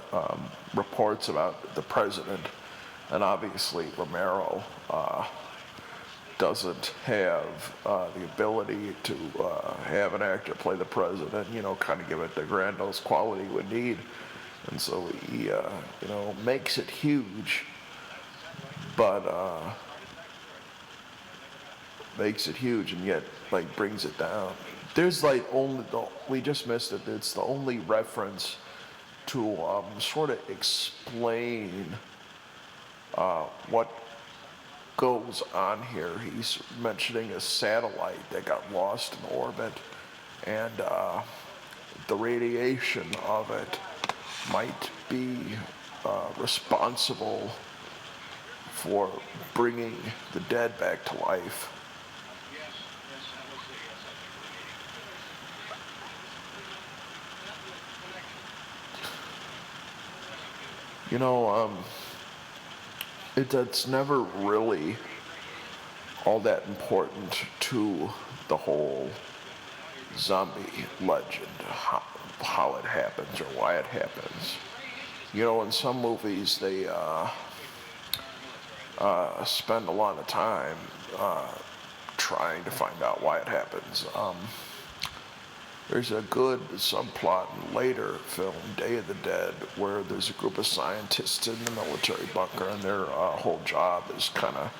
reports about the president, and obviously Romero doesn't have the ability to have an actor play the president, you know, kind of give it the grandiose quality we need. And so he, you know, makes it huge, but and yet, like, brings it down. There's like we just missed it, it's the only reference to sort of explain what goes on here. He's mentioning a satellite that got lost in orbit, and the radiation of it might be responsible for bringing the dead back to life. You know, it's never really all that important to the whole zombie legend, how it happens or why it happens. You know, in some movies they spend a lot of time trying to find out why it happens. There's a good subplot in later film, Day of the Dead, where there's a group of scientists in the military bunker, and their whole job is kind of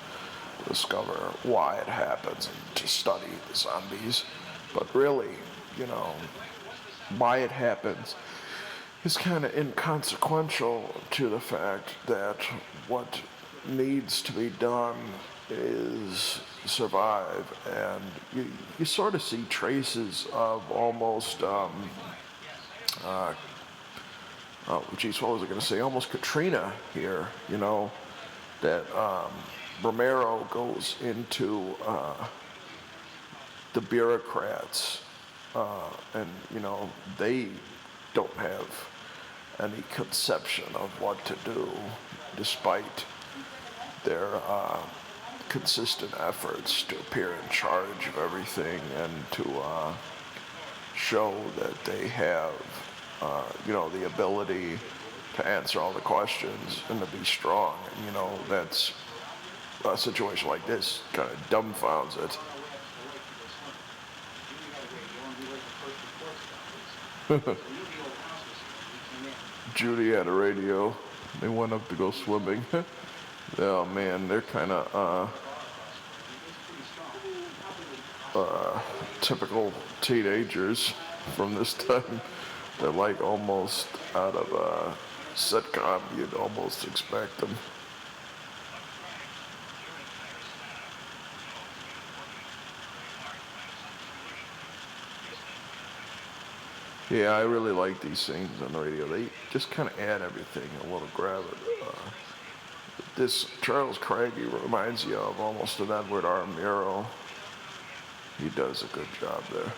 discover why it happens and to study the zombies. But really, you know, why it happens is kind of inconsequential to the fact that what needs to be done is survive. And you sort of see traces of almost, oh geez, what was I going to say? Almost Katrina here, you know, that Romero goes into the bureaucrats, and, you know, they don't have any conception of what to do, despite their consistent efforts to appear in charge of everything and to show that they have, you know, the ability to answer all the questions and to be strong. And, you know, that's a situation like this kind of dumbfounds it. Judy had a radio. They went up to go swimming. Oh man, they're kind of typical teenagers from this time. They're like almost out of a sitcom. You'd almost expect them. Yeah, I really like these scenes on the radio. They just kind of add everything a little gravity. This Charles Craigie reminds you of almost an Edward R. Murrow. He does a good job there.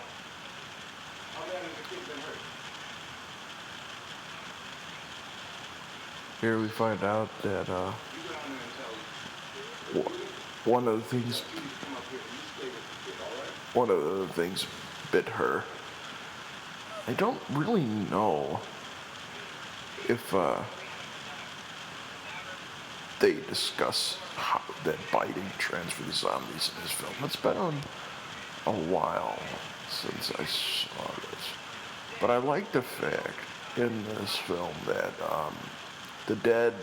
Here we find out that one of the things bit her. I don't really know if they discuss how that biting trends for the zombies in this film. It's been a while since I saw this. But I like the fact in this film that the dead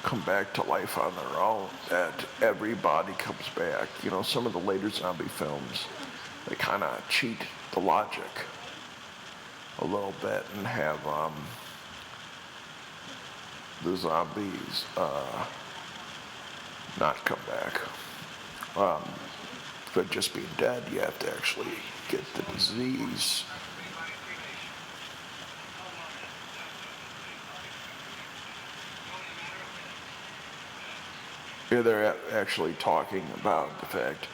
come back to life on their own, that everybody comes back. You know, some of the later zombie films, they kind of cheat the logic a little bit and have the zombies not come back. But just being dead, you have to actually get the disease. Here they're actually talking about the fact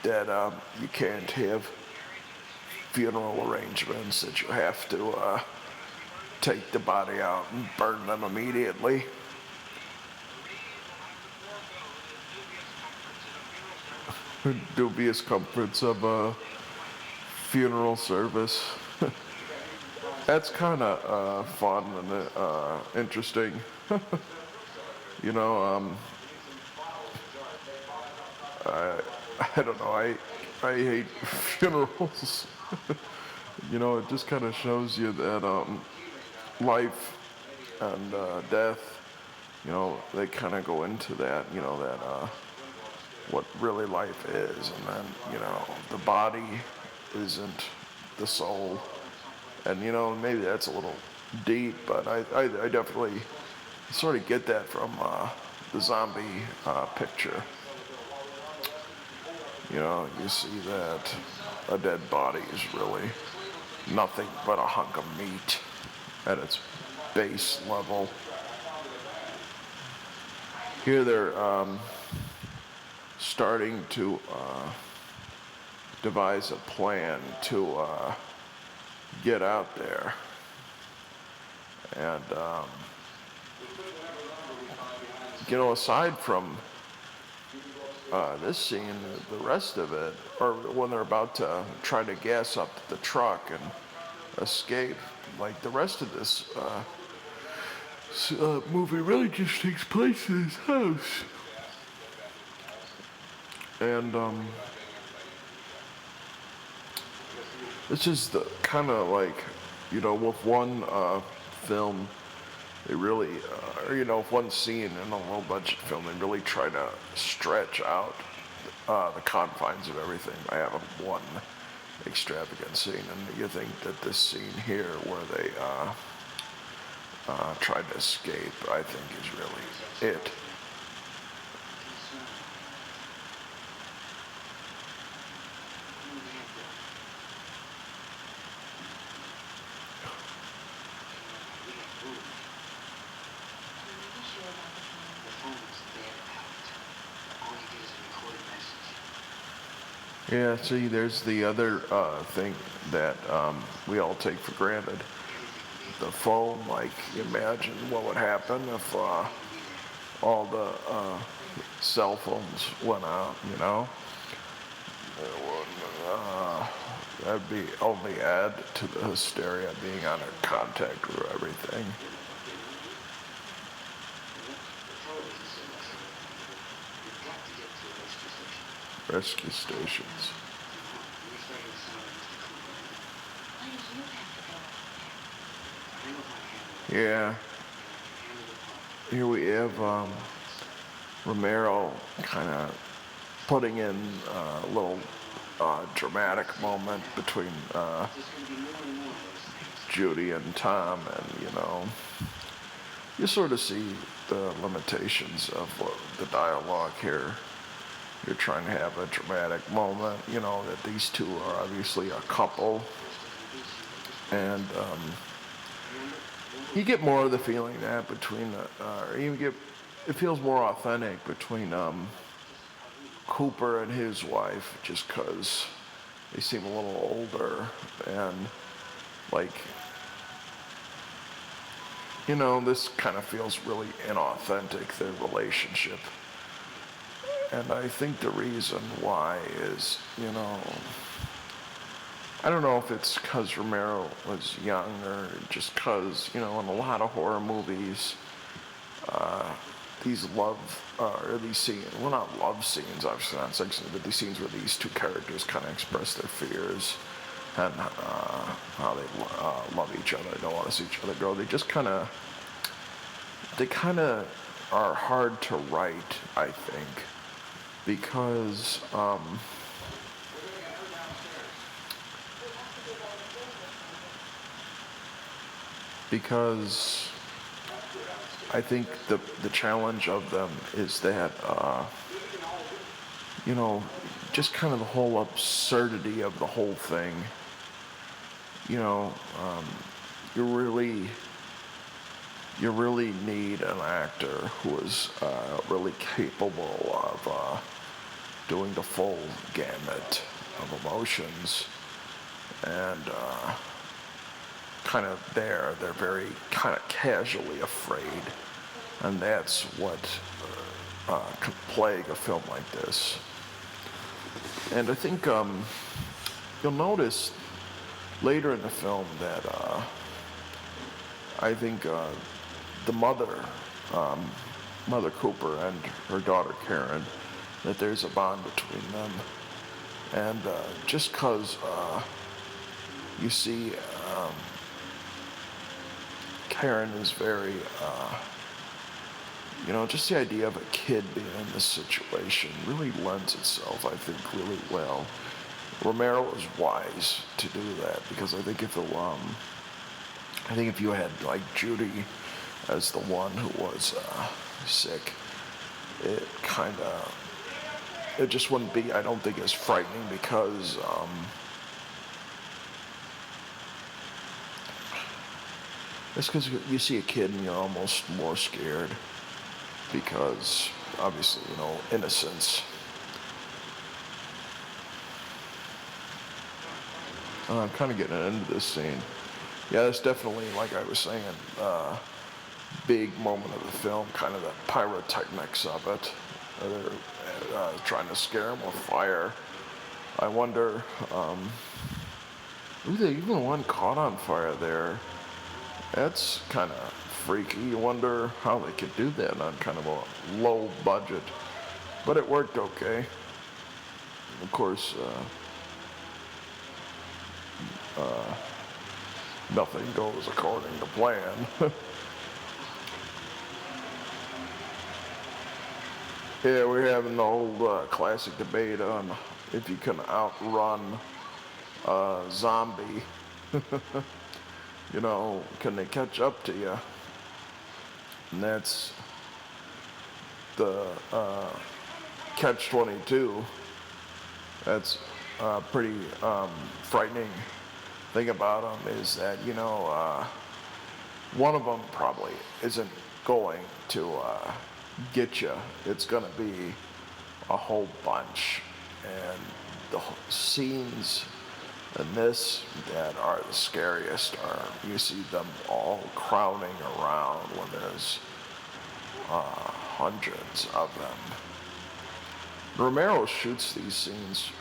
that you can't have funeral arrangements, that you have to take the body out and burn them immediately. Dubious comforts of a funeral service. That's kind of fun and interesting. You know, I don't know. I hate funerals. You know, it just kind of shows you that life and death, you know, they kind of go into that. You know, that what really life is, and then, you know, the body isn't the soul. And, you know, maybe that's a little deep, but I definitely sort of get that from the zombie picture. You know, you see that a dead body is really nothing but a hunk of meat at its base level. Here they're starting to devise a plan to get out there. And, you know, aside from this scene, the rest of it, or when they're about to try to gas up the truck and escape, like the rest of this movie really just takes place in his house. And this is the kind of like, you know, with one film, they really, or you know, with one scene in a low budget film, they really try to stretch out the confines of everything by having one extravagant scene. And you think that this scene here, where they tried to escape, I think is really it. Yeah, see, there's the other thing that we all take for granted. The phone, like, imagine what would happen if all the cell phones went out, you know? That'd be only add to the hysteria being on a contact with everything. Rescue stations. Yeah. Here we have Romero kind of putting in a little dramatic moment between Judy and Tom, and, you know, you sort of see the limitations of the dialogue here. You're trying to have a dramatic moment, you know, that these two are obviously a couple. And you get more of the feeling that between, it feels more authentic between Cooper and his wife, just because they seem a little older and, like, you know, this kind of feels really inauthentic, their relationship. And I think the reason why is, I don't know if it's because Romero was young or just because, in a lot of horror movies, these these scenes, well, not love scenes, obviously not sex scenes, but these scenes where these two characters kind of express their fears and how they love each other, don't want to see each other grow. They kind of are hard to write, I think, because because I think the challenge of them is that just kind of the whole absurdity of the whole thing. You know, um, you really you really need an actor who is really capable of doing the full gamut of emotions and they're very kind of casually afraid, and that's what can plague a film like this. And I think you'll notice later in the film that I think the Mother Cooper and her daughter Karen, that there's a bond between them. And just because you see Karen is very, just the idea of a kid being in this situation really lends itself, I think, really well. Romero was wise to do that because I think if you had like Judy as the one who was sick, it just wouldn't be, I don't think, as frightening because it's because you see a kid and you're almost more scared because obviously, innocence. I'm kind of getting into this scene. Yeah, that's definitely, like I was saying, big moment of the film, kind of the pyrotechnics of it. They're trying to scare him with fire. I wonder, they even one caught on fire there. That's kind of freaky. You wonder how they could do that on kind of a low budget. But it worked okay. Of course, nothing goes according to plan. Yeah, we're having the old classic debate on if you can outrun a zombie. Can they catch up to you? And that's the catch-22. That's pretty frightening thing about them is that, one of them probably isn't going to get you. It's going to be a whole bunch. And the scenes in this that are the scariest are you see them all crowding around when there's hundreds of them. Romero shoots these scenes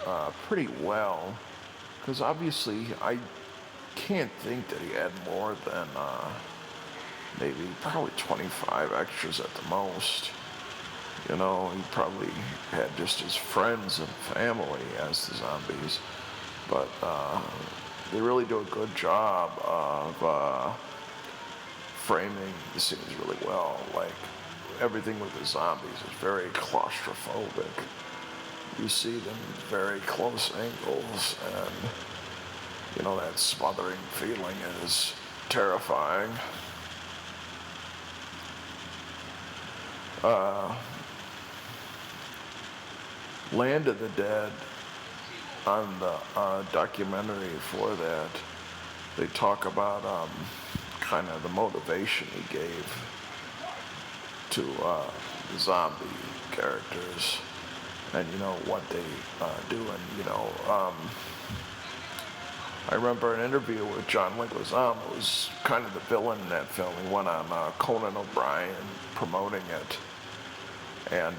pretty well because obviously I can't think that he had more than probably 25 extras at the most. He probably had just his friends and family as the zombies. But they really do a good job of framing the scenes really well. Like, everything with the zombies is very claustrophobic. You see them very close angles, and, that smothering feeling is terrifying. Land of the Dead, on the documentary for that, they talk about kind of the motivation he gave to the zombie characters and what they do. And I remember an interview with John Leguizamo, who was kind of the villain in that film. He went on Conan O'Brien promoting it, and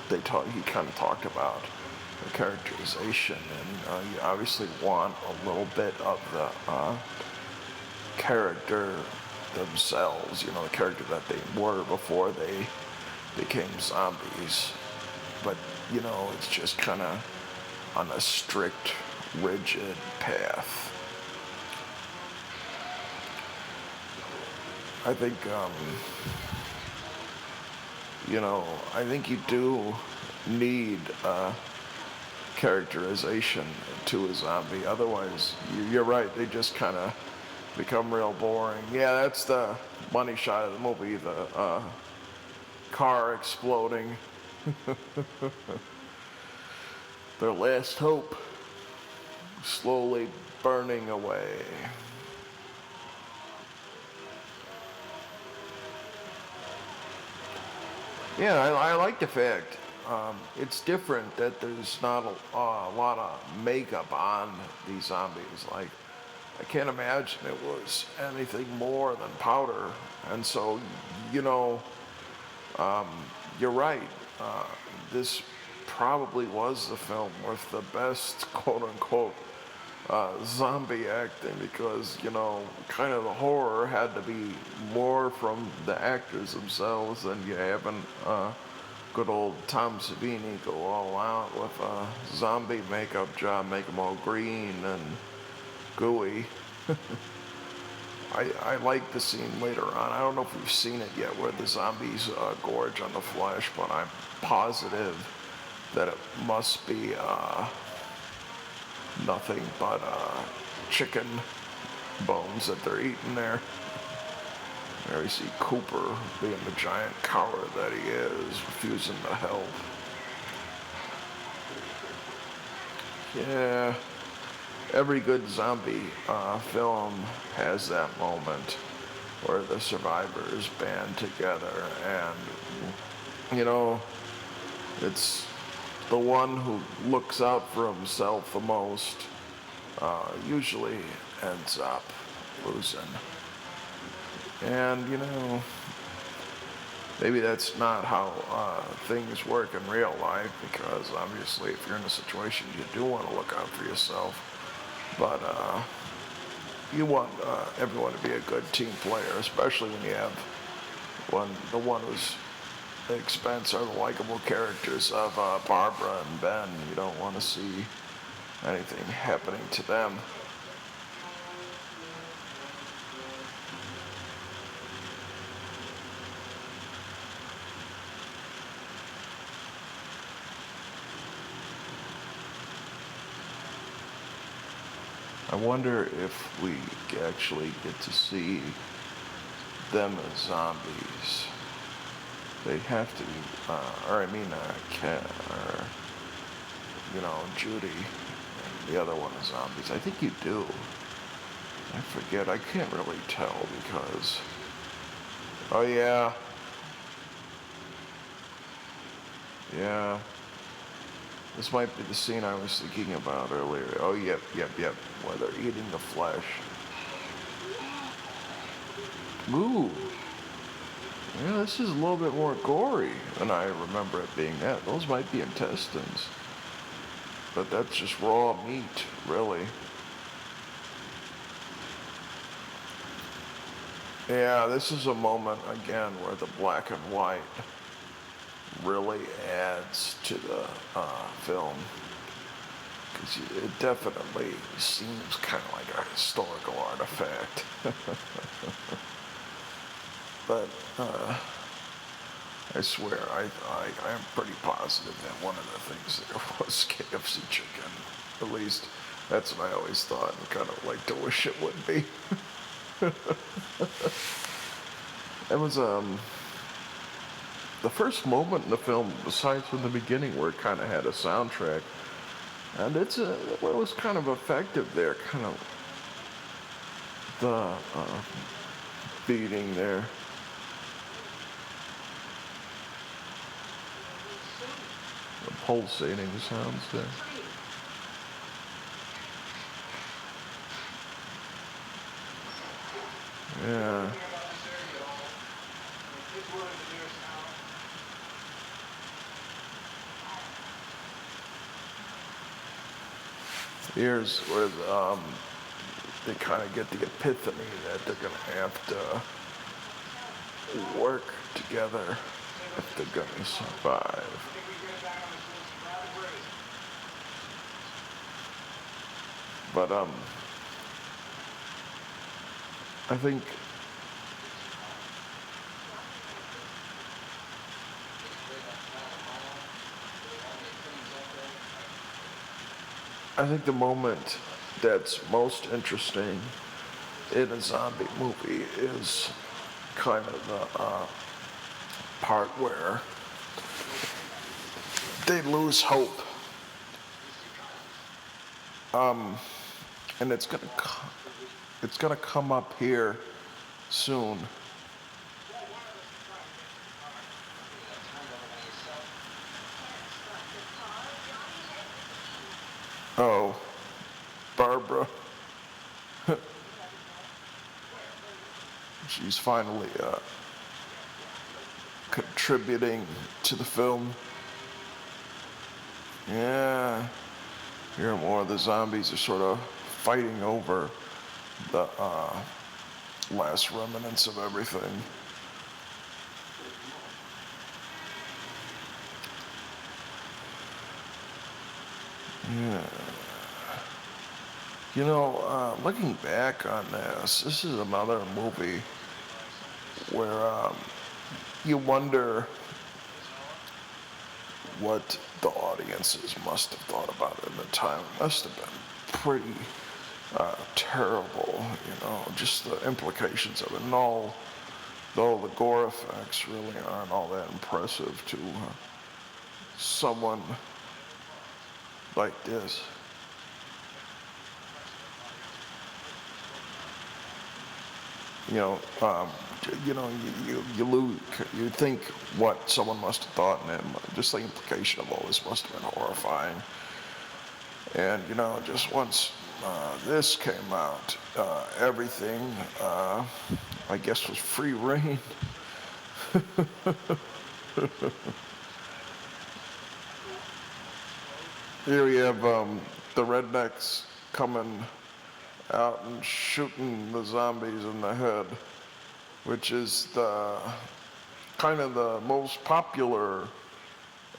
he kind of talked about the characterization, and you obviously want a little bit of the character themselves, the character that they were before they became zombies. But, it's just kind of on a strict, rigid path. I think, I think you do need characterization to a zombie. Otherwise, you're right, they just kind of become real boring. Yeah, that's the money shot of the movie, the car exploding. Their last hope slowly burning away. Yeah, I like the fact it's different that there's not a lot of makeup on these zombies. Like, I can't imagine it was anything more than powder. And so, you know, you're right. This probably was the film with the best, quote unquote, zombie acting, because, kind of the horror had to be more from the actors themselves than you having good old Tom Savini go all out with a zombie makeup job, make them all green and gooey. I like the scene later on. I don't know if we've seen it yet where the zombies gorge on the flesh, but I'm positive that it must be nothing but chicken bones that they're eating there. There we see Cooper being the giant coward that he is, refusing to help. Yeah, every good zombie film has that moment where the survivors band together, and it's the one who looks out for himself the most usually ends up losing. And maybe that's not how things work in real life, because obviously if you're in a situation you do want to look out for yourself, but you want everyone to be a good team player, especially when you have the one who's at the expense are the likable characters of Barbara and Ben. You don't want to see anything happening to them. I wonder if we actually get to see them as zombies. They have to be, Ken, or, Judy, and the other one is zombies. I think you do. I forget. I can't really tell because... Oh, yeah. Yeah. This might be the scene I was thinking about earlier. Oh, yep. Where they're eating the flesh. Ooh. Yeah, this is a little bit more gory than I remember it being. That. Those might be intestines. But that's just raw meat, really. Yeah, this is a moment, again, where the black and white really adds to the film, because it definitely seems kind of like a historical artifact. But I swear, I'm pretty positive that one of the things there was KFC chicken. At least that's what I always thought, and kind of like to wish it would be. It was the first moment in the film, besides from the beginning where it kind of had a soundtrack, and it was kind of effective there, kind of the beating there. The pulsating sounds there. Yeah. Here's where they kind of get the epiphany that they're going to have to work together if they're going to survive. But I think the moment that's most interesting in a zombie movie is kind of the part where they lose hope, and it's gonna come up here soon. Oh, Barbara. She's finally contributing to the film. Yeah, here more of the zombies are sort of fighting over the last remnants of everything. Yeah. You know, looking back on this is another movie where you wonder what the audiences must have thought about it at the time. It must have been pretty terrible, you know, just the implications of it. And though the gore effects really aren't all that impressive to someone like this. You know, you think what someone must have thought, and just the implication of all this must have been horrifying. And you know, just once this came out, everything, I guess, was free reign. Here we have the rednecks coming out and shooting the zombies in the head, which is the kind of the most popular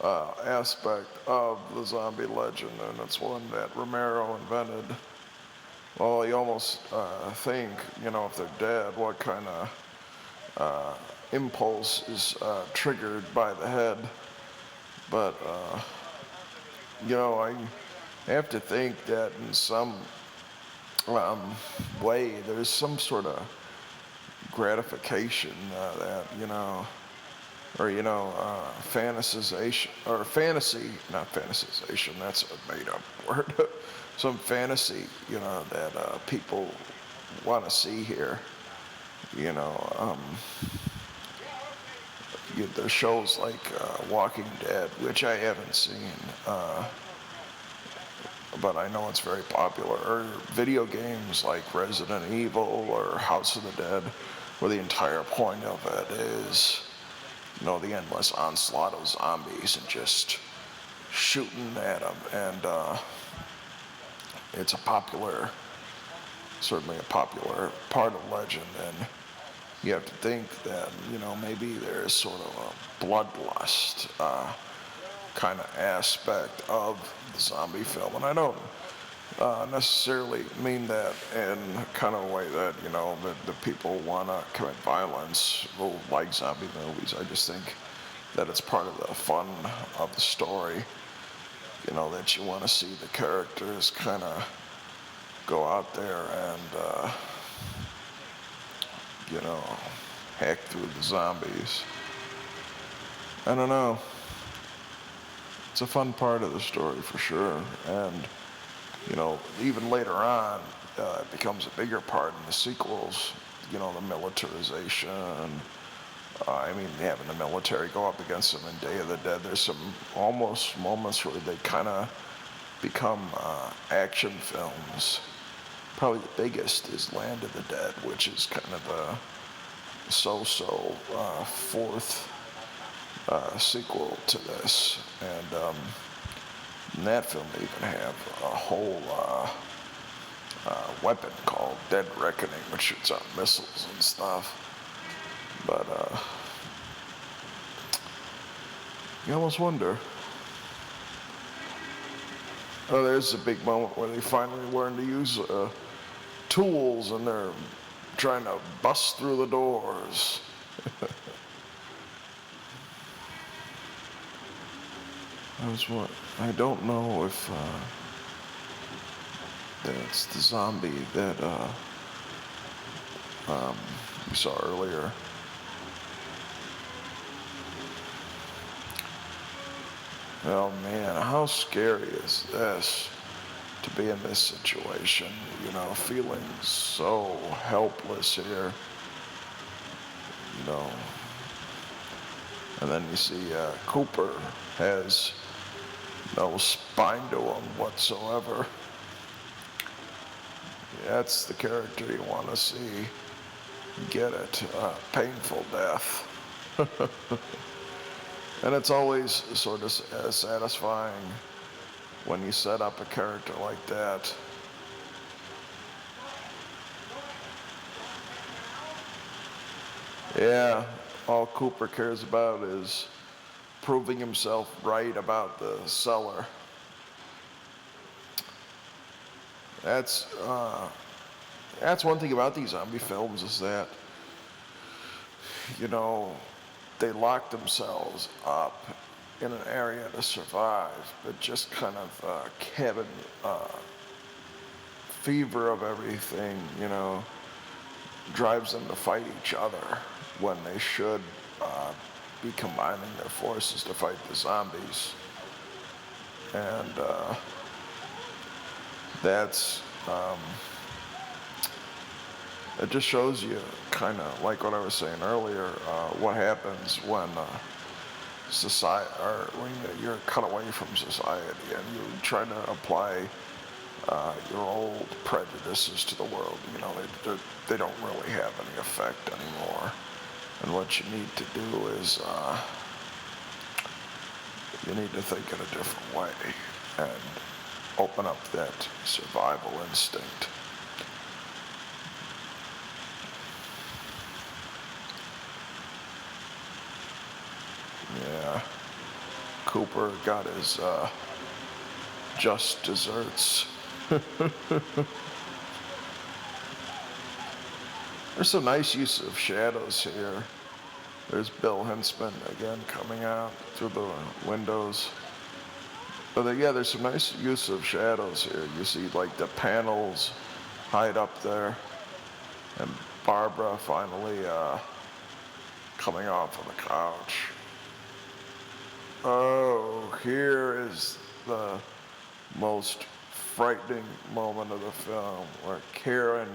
aspect of the zombie legend, and it's one that Romero invented. Well, you almost think, you know, if they're dead, what kind of impulse is triggered by the head. But, you know, I have to think that in some way there's some sort of gratification that, you know, or, you know, fantasization, or fantasy, not fantasization, that's a made up word, some fantasy, you know, that people want to see here, you know. There's shows like Walking Dead, which I haven't seen, but I know it's very popular, or video games like Resident Evil or House of the Dead, where the entire point of it is, you know, the endless onslaught of zombies and just shooting at them. And it's certainly a popular part of legend. And you have to think that, you know, maybe there's sort of a bloodlust kind of aspect of the zombie film. And I don't necessarily mean that in kind of a way that, you know, that the people want to commit violence who like zombie movies. I just think that it's part of the fun of the story, you know, that you want to see the characters kind of go out there and, you know, hack through the zombies. I don't know. It's a fun part of the story for sure. And, you know, even later on, it becomes a bigger part in the sequels, you know, the militarization. I mean, having the military go up against them in Day of the Dead, there's some almost moments where they kind of become action films. Probably the biggest is Land of the Dead, which is kind of the so-so fourth sequel to this. And In that film, they even have a whole weapon called Dead Reckoning, which shoots out missiles and stuff. But you almost wonder. Oh, there's a big moment where they finally learn to use tools, and they're trying to bust through the doors. I don't know if that's the zombie that we saw earlier. Oh man, how scary is this to be in this situation, you know, feeling so helpless here, you know. And then you see Cooper has no spine to him whatsoever. That's the character you want to see. Get it. Painful death. And it's always sort of satisfying when you set up a character like that. Yeah, all Cooper cares about is proving himself right about the cellar. That's one thing about these zombie films is that, you know, they lock themselves up in an area to survive, but just kind of cabin fever of everything, you know, drives them to fight each other when they should be combining their forces to fight the zombies. And that's it just shows you kind of like what I was saying earlier, what happens when society, or when you're cut away from society and you try to apply your old prejudices to the world. You know, they don't really have any effect anymore. And what you need to do is you need to think in a different way and open up that survival instinct. Yeah, Cooper got his just desserts. There's some nice use of shadows here. There's Bill Huntsman again coming out through the windows. But yeah, there's some nice use of shadows here. You see like the panels hide up there. And Barbara finally coming off of the couch. Oh, here is the most frightening moment of the film where Karen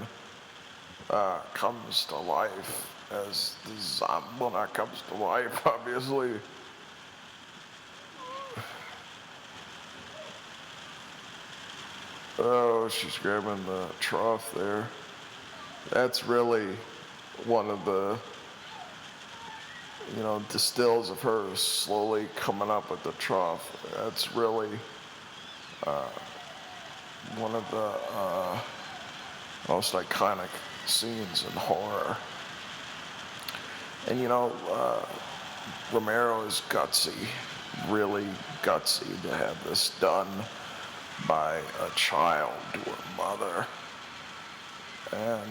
comes to life as the zombie. Well, not comes to life, obviously. Oh, she's grabbing the trough there. That's really one of the, you know, the stills of her slowly coming up with the trough. That's really one of the most iconic scenes in horror. And you know, Romero is gutsy, really gutsy to have this done by a child to her mother. And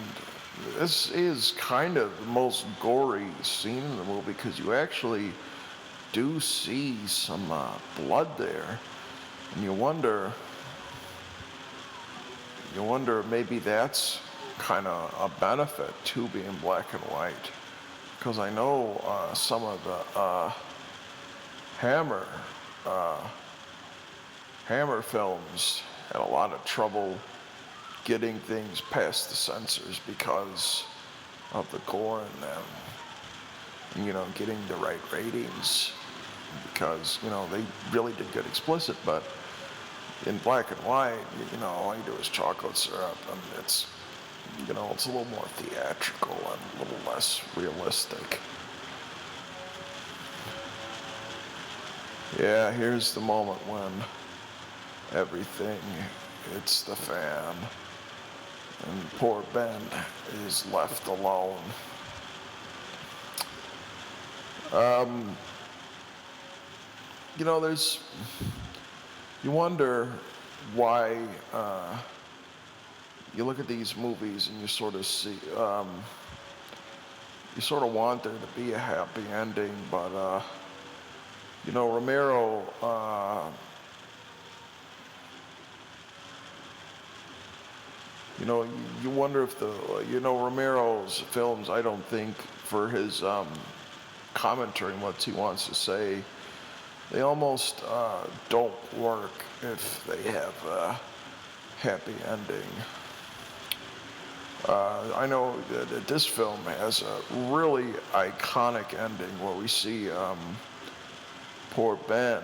this is kind of the most gory scene in the movie because you actually do see some blood there. And you wonder maybe that's kind of a benefit to being black and white. Because I know some of the Hammer films had a lot of trouble getting things past the censors because of the gore in them. And, you know, getting the right ratings because, you know, they really did get explicit, but in black and white, you know, all you do is chocolate syrup, and it's, you know, it's a little more theatrical and a little less realistic. Yeah, here's the moment when everything hits the fan, and poor Ben is left alone. Um, you know, you wonder why you look at these movies and you sort of see, you sort of want there to be a happy ending, but, Romero, you wonder if Romero's films, I don't think, for his commentary and what he wants to say, they almost don't work if they have a happy ending. I know that this film has a really iconic ending where we see poor Ben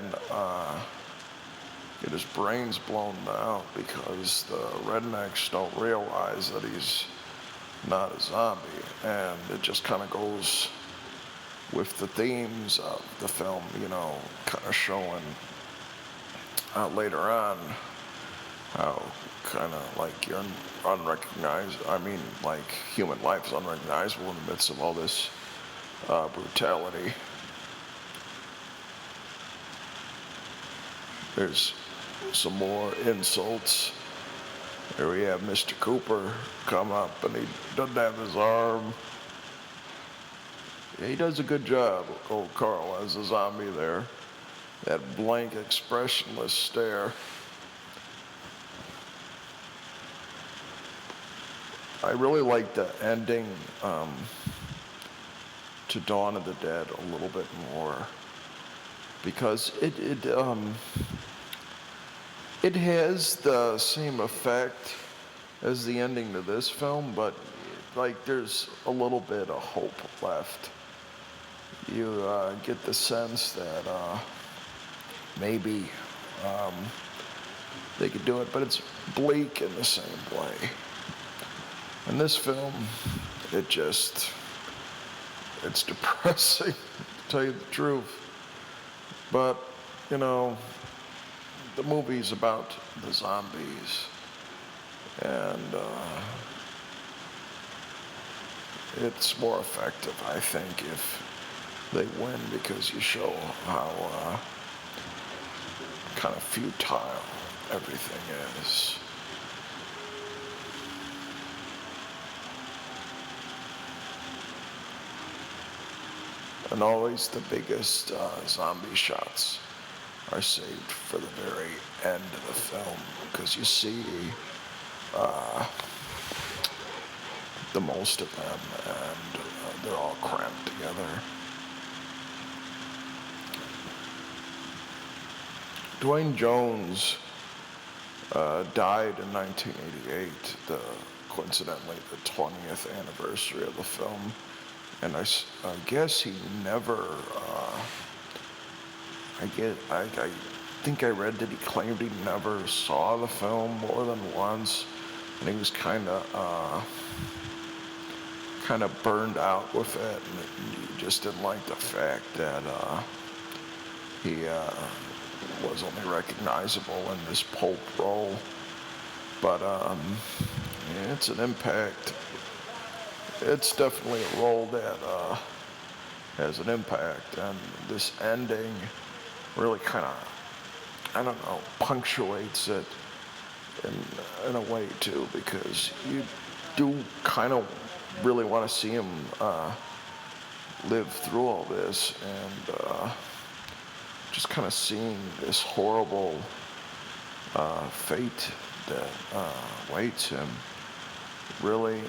get his brains blown out because the rednecks don't realize that he's not a zombie, and it just kind of goes with the themes of the film, kind of showing later on how kind of like you're unrecognizable. I mean, like human life is unrecognizable in the midst of all this brutality. There's some more insults. Here we have Mr. Cooper come up, and he doesn't have his arm. Yeah, he does a good job, old Carl, as a zombie there. That blank, expressionless stare. I really like the ending to Dawn of the Dead a little bit more, because it has the same effect as the ending to this film, but like there's a little bit of hope left. You get the sense that maybe they could do it, but it's bleak in the same way. In this film, it's depressing, to tell you the truth. But, the movie's about the zombies, and it's more effective, I think, if they win, because you show how kind of futile everything is. And always the biggest zombie shots are saved for the very end of the film, because you see the most of them, and they're all cramped together. Duane Jones died in 1988, coincidentally the 20th anniversary of the film. And I guess he never, I think I read that he claimed he never saw the film more than once, and he was kind of burned out with it, and he just didn't like the fact that he was only recognizable in this pulp role. But yeah, it's an impact. It's definitely a role that has an impact, and this ending really kind of, I don't know, punctuates it in a way too, because you do kind of really want to see him live through all this, and just kind of seeing this horrible fate that waits him. Really,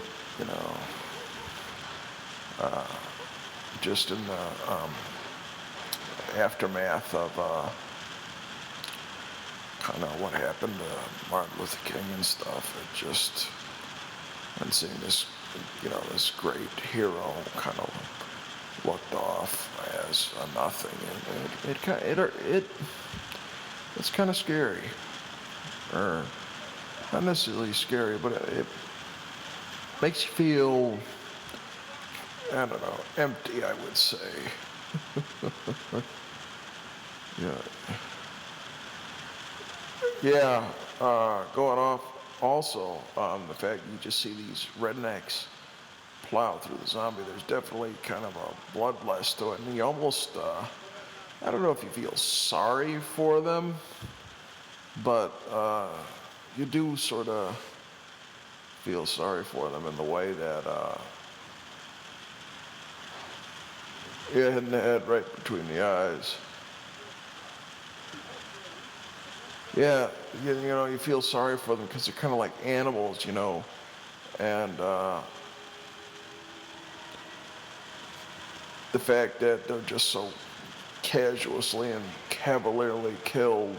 just in the aftermath of kind of what happened to Martin Luther King and stuff, and seeing this, this great hero kind of looked off as a nothing, and it's kind of scary, or not necessarily scary, but it makes you feel, I don't know, empty, I would say. Yeah. Yeah, going off also on the fact you just see these rednecks plow through the zombie, there's definitely kind of a bloodlust to it. And you almost, I don't know if you feel sorry for them, but you do sort of feel sorry for them in the way that you're hitting the head right between the eyes. Yeah, you know, you feel sorry for them because they're kind of like animals, you know, and the fact that they're just so casually and cavalierly killed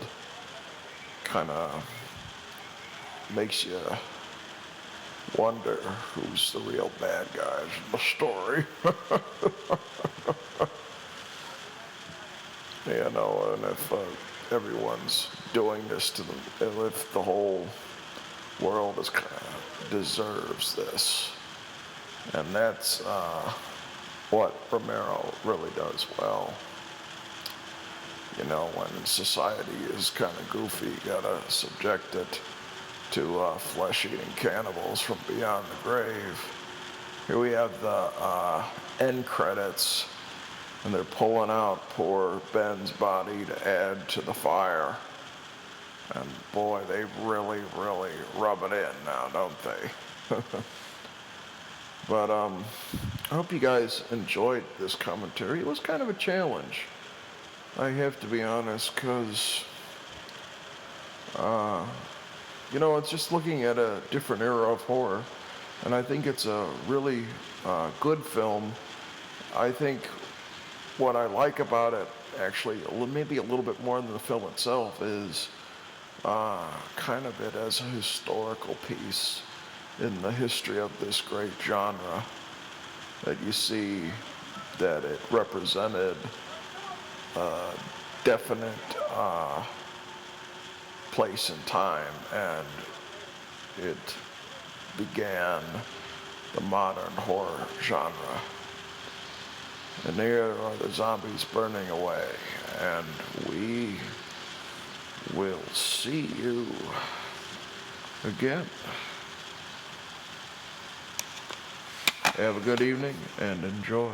kind of makes you wonder who's the real bad guys in the story. You know, and if everyone's doing this to them, and if the whole world is kind of deserves this, and that's what Romero really does well. You know, when society is kind of goofy, you gotta subject it to flesh-eating cannibals from beyond the grave. Here we have the end credits, and they're pulling out poor Ben's body to add to the fire. And boy, they really, really rub it in now, don't they? But I hope you guys enjoyed this commentary. It was kind of a challenge, I have to be honest, because, you know, it's just looking at a different era of horror, and I think it's a really good film. I think what I like about it, actually, maybe a little bit more than the film itself, is kind of it as a historical piece in the history of this great genre, that you see that it represented a definite place and time, and it began the modern horror genre. And there are the zombies burning away, and we will see you again. Have a good evening and enjoy.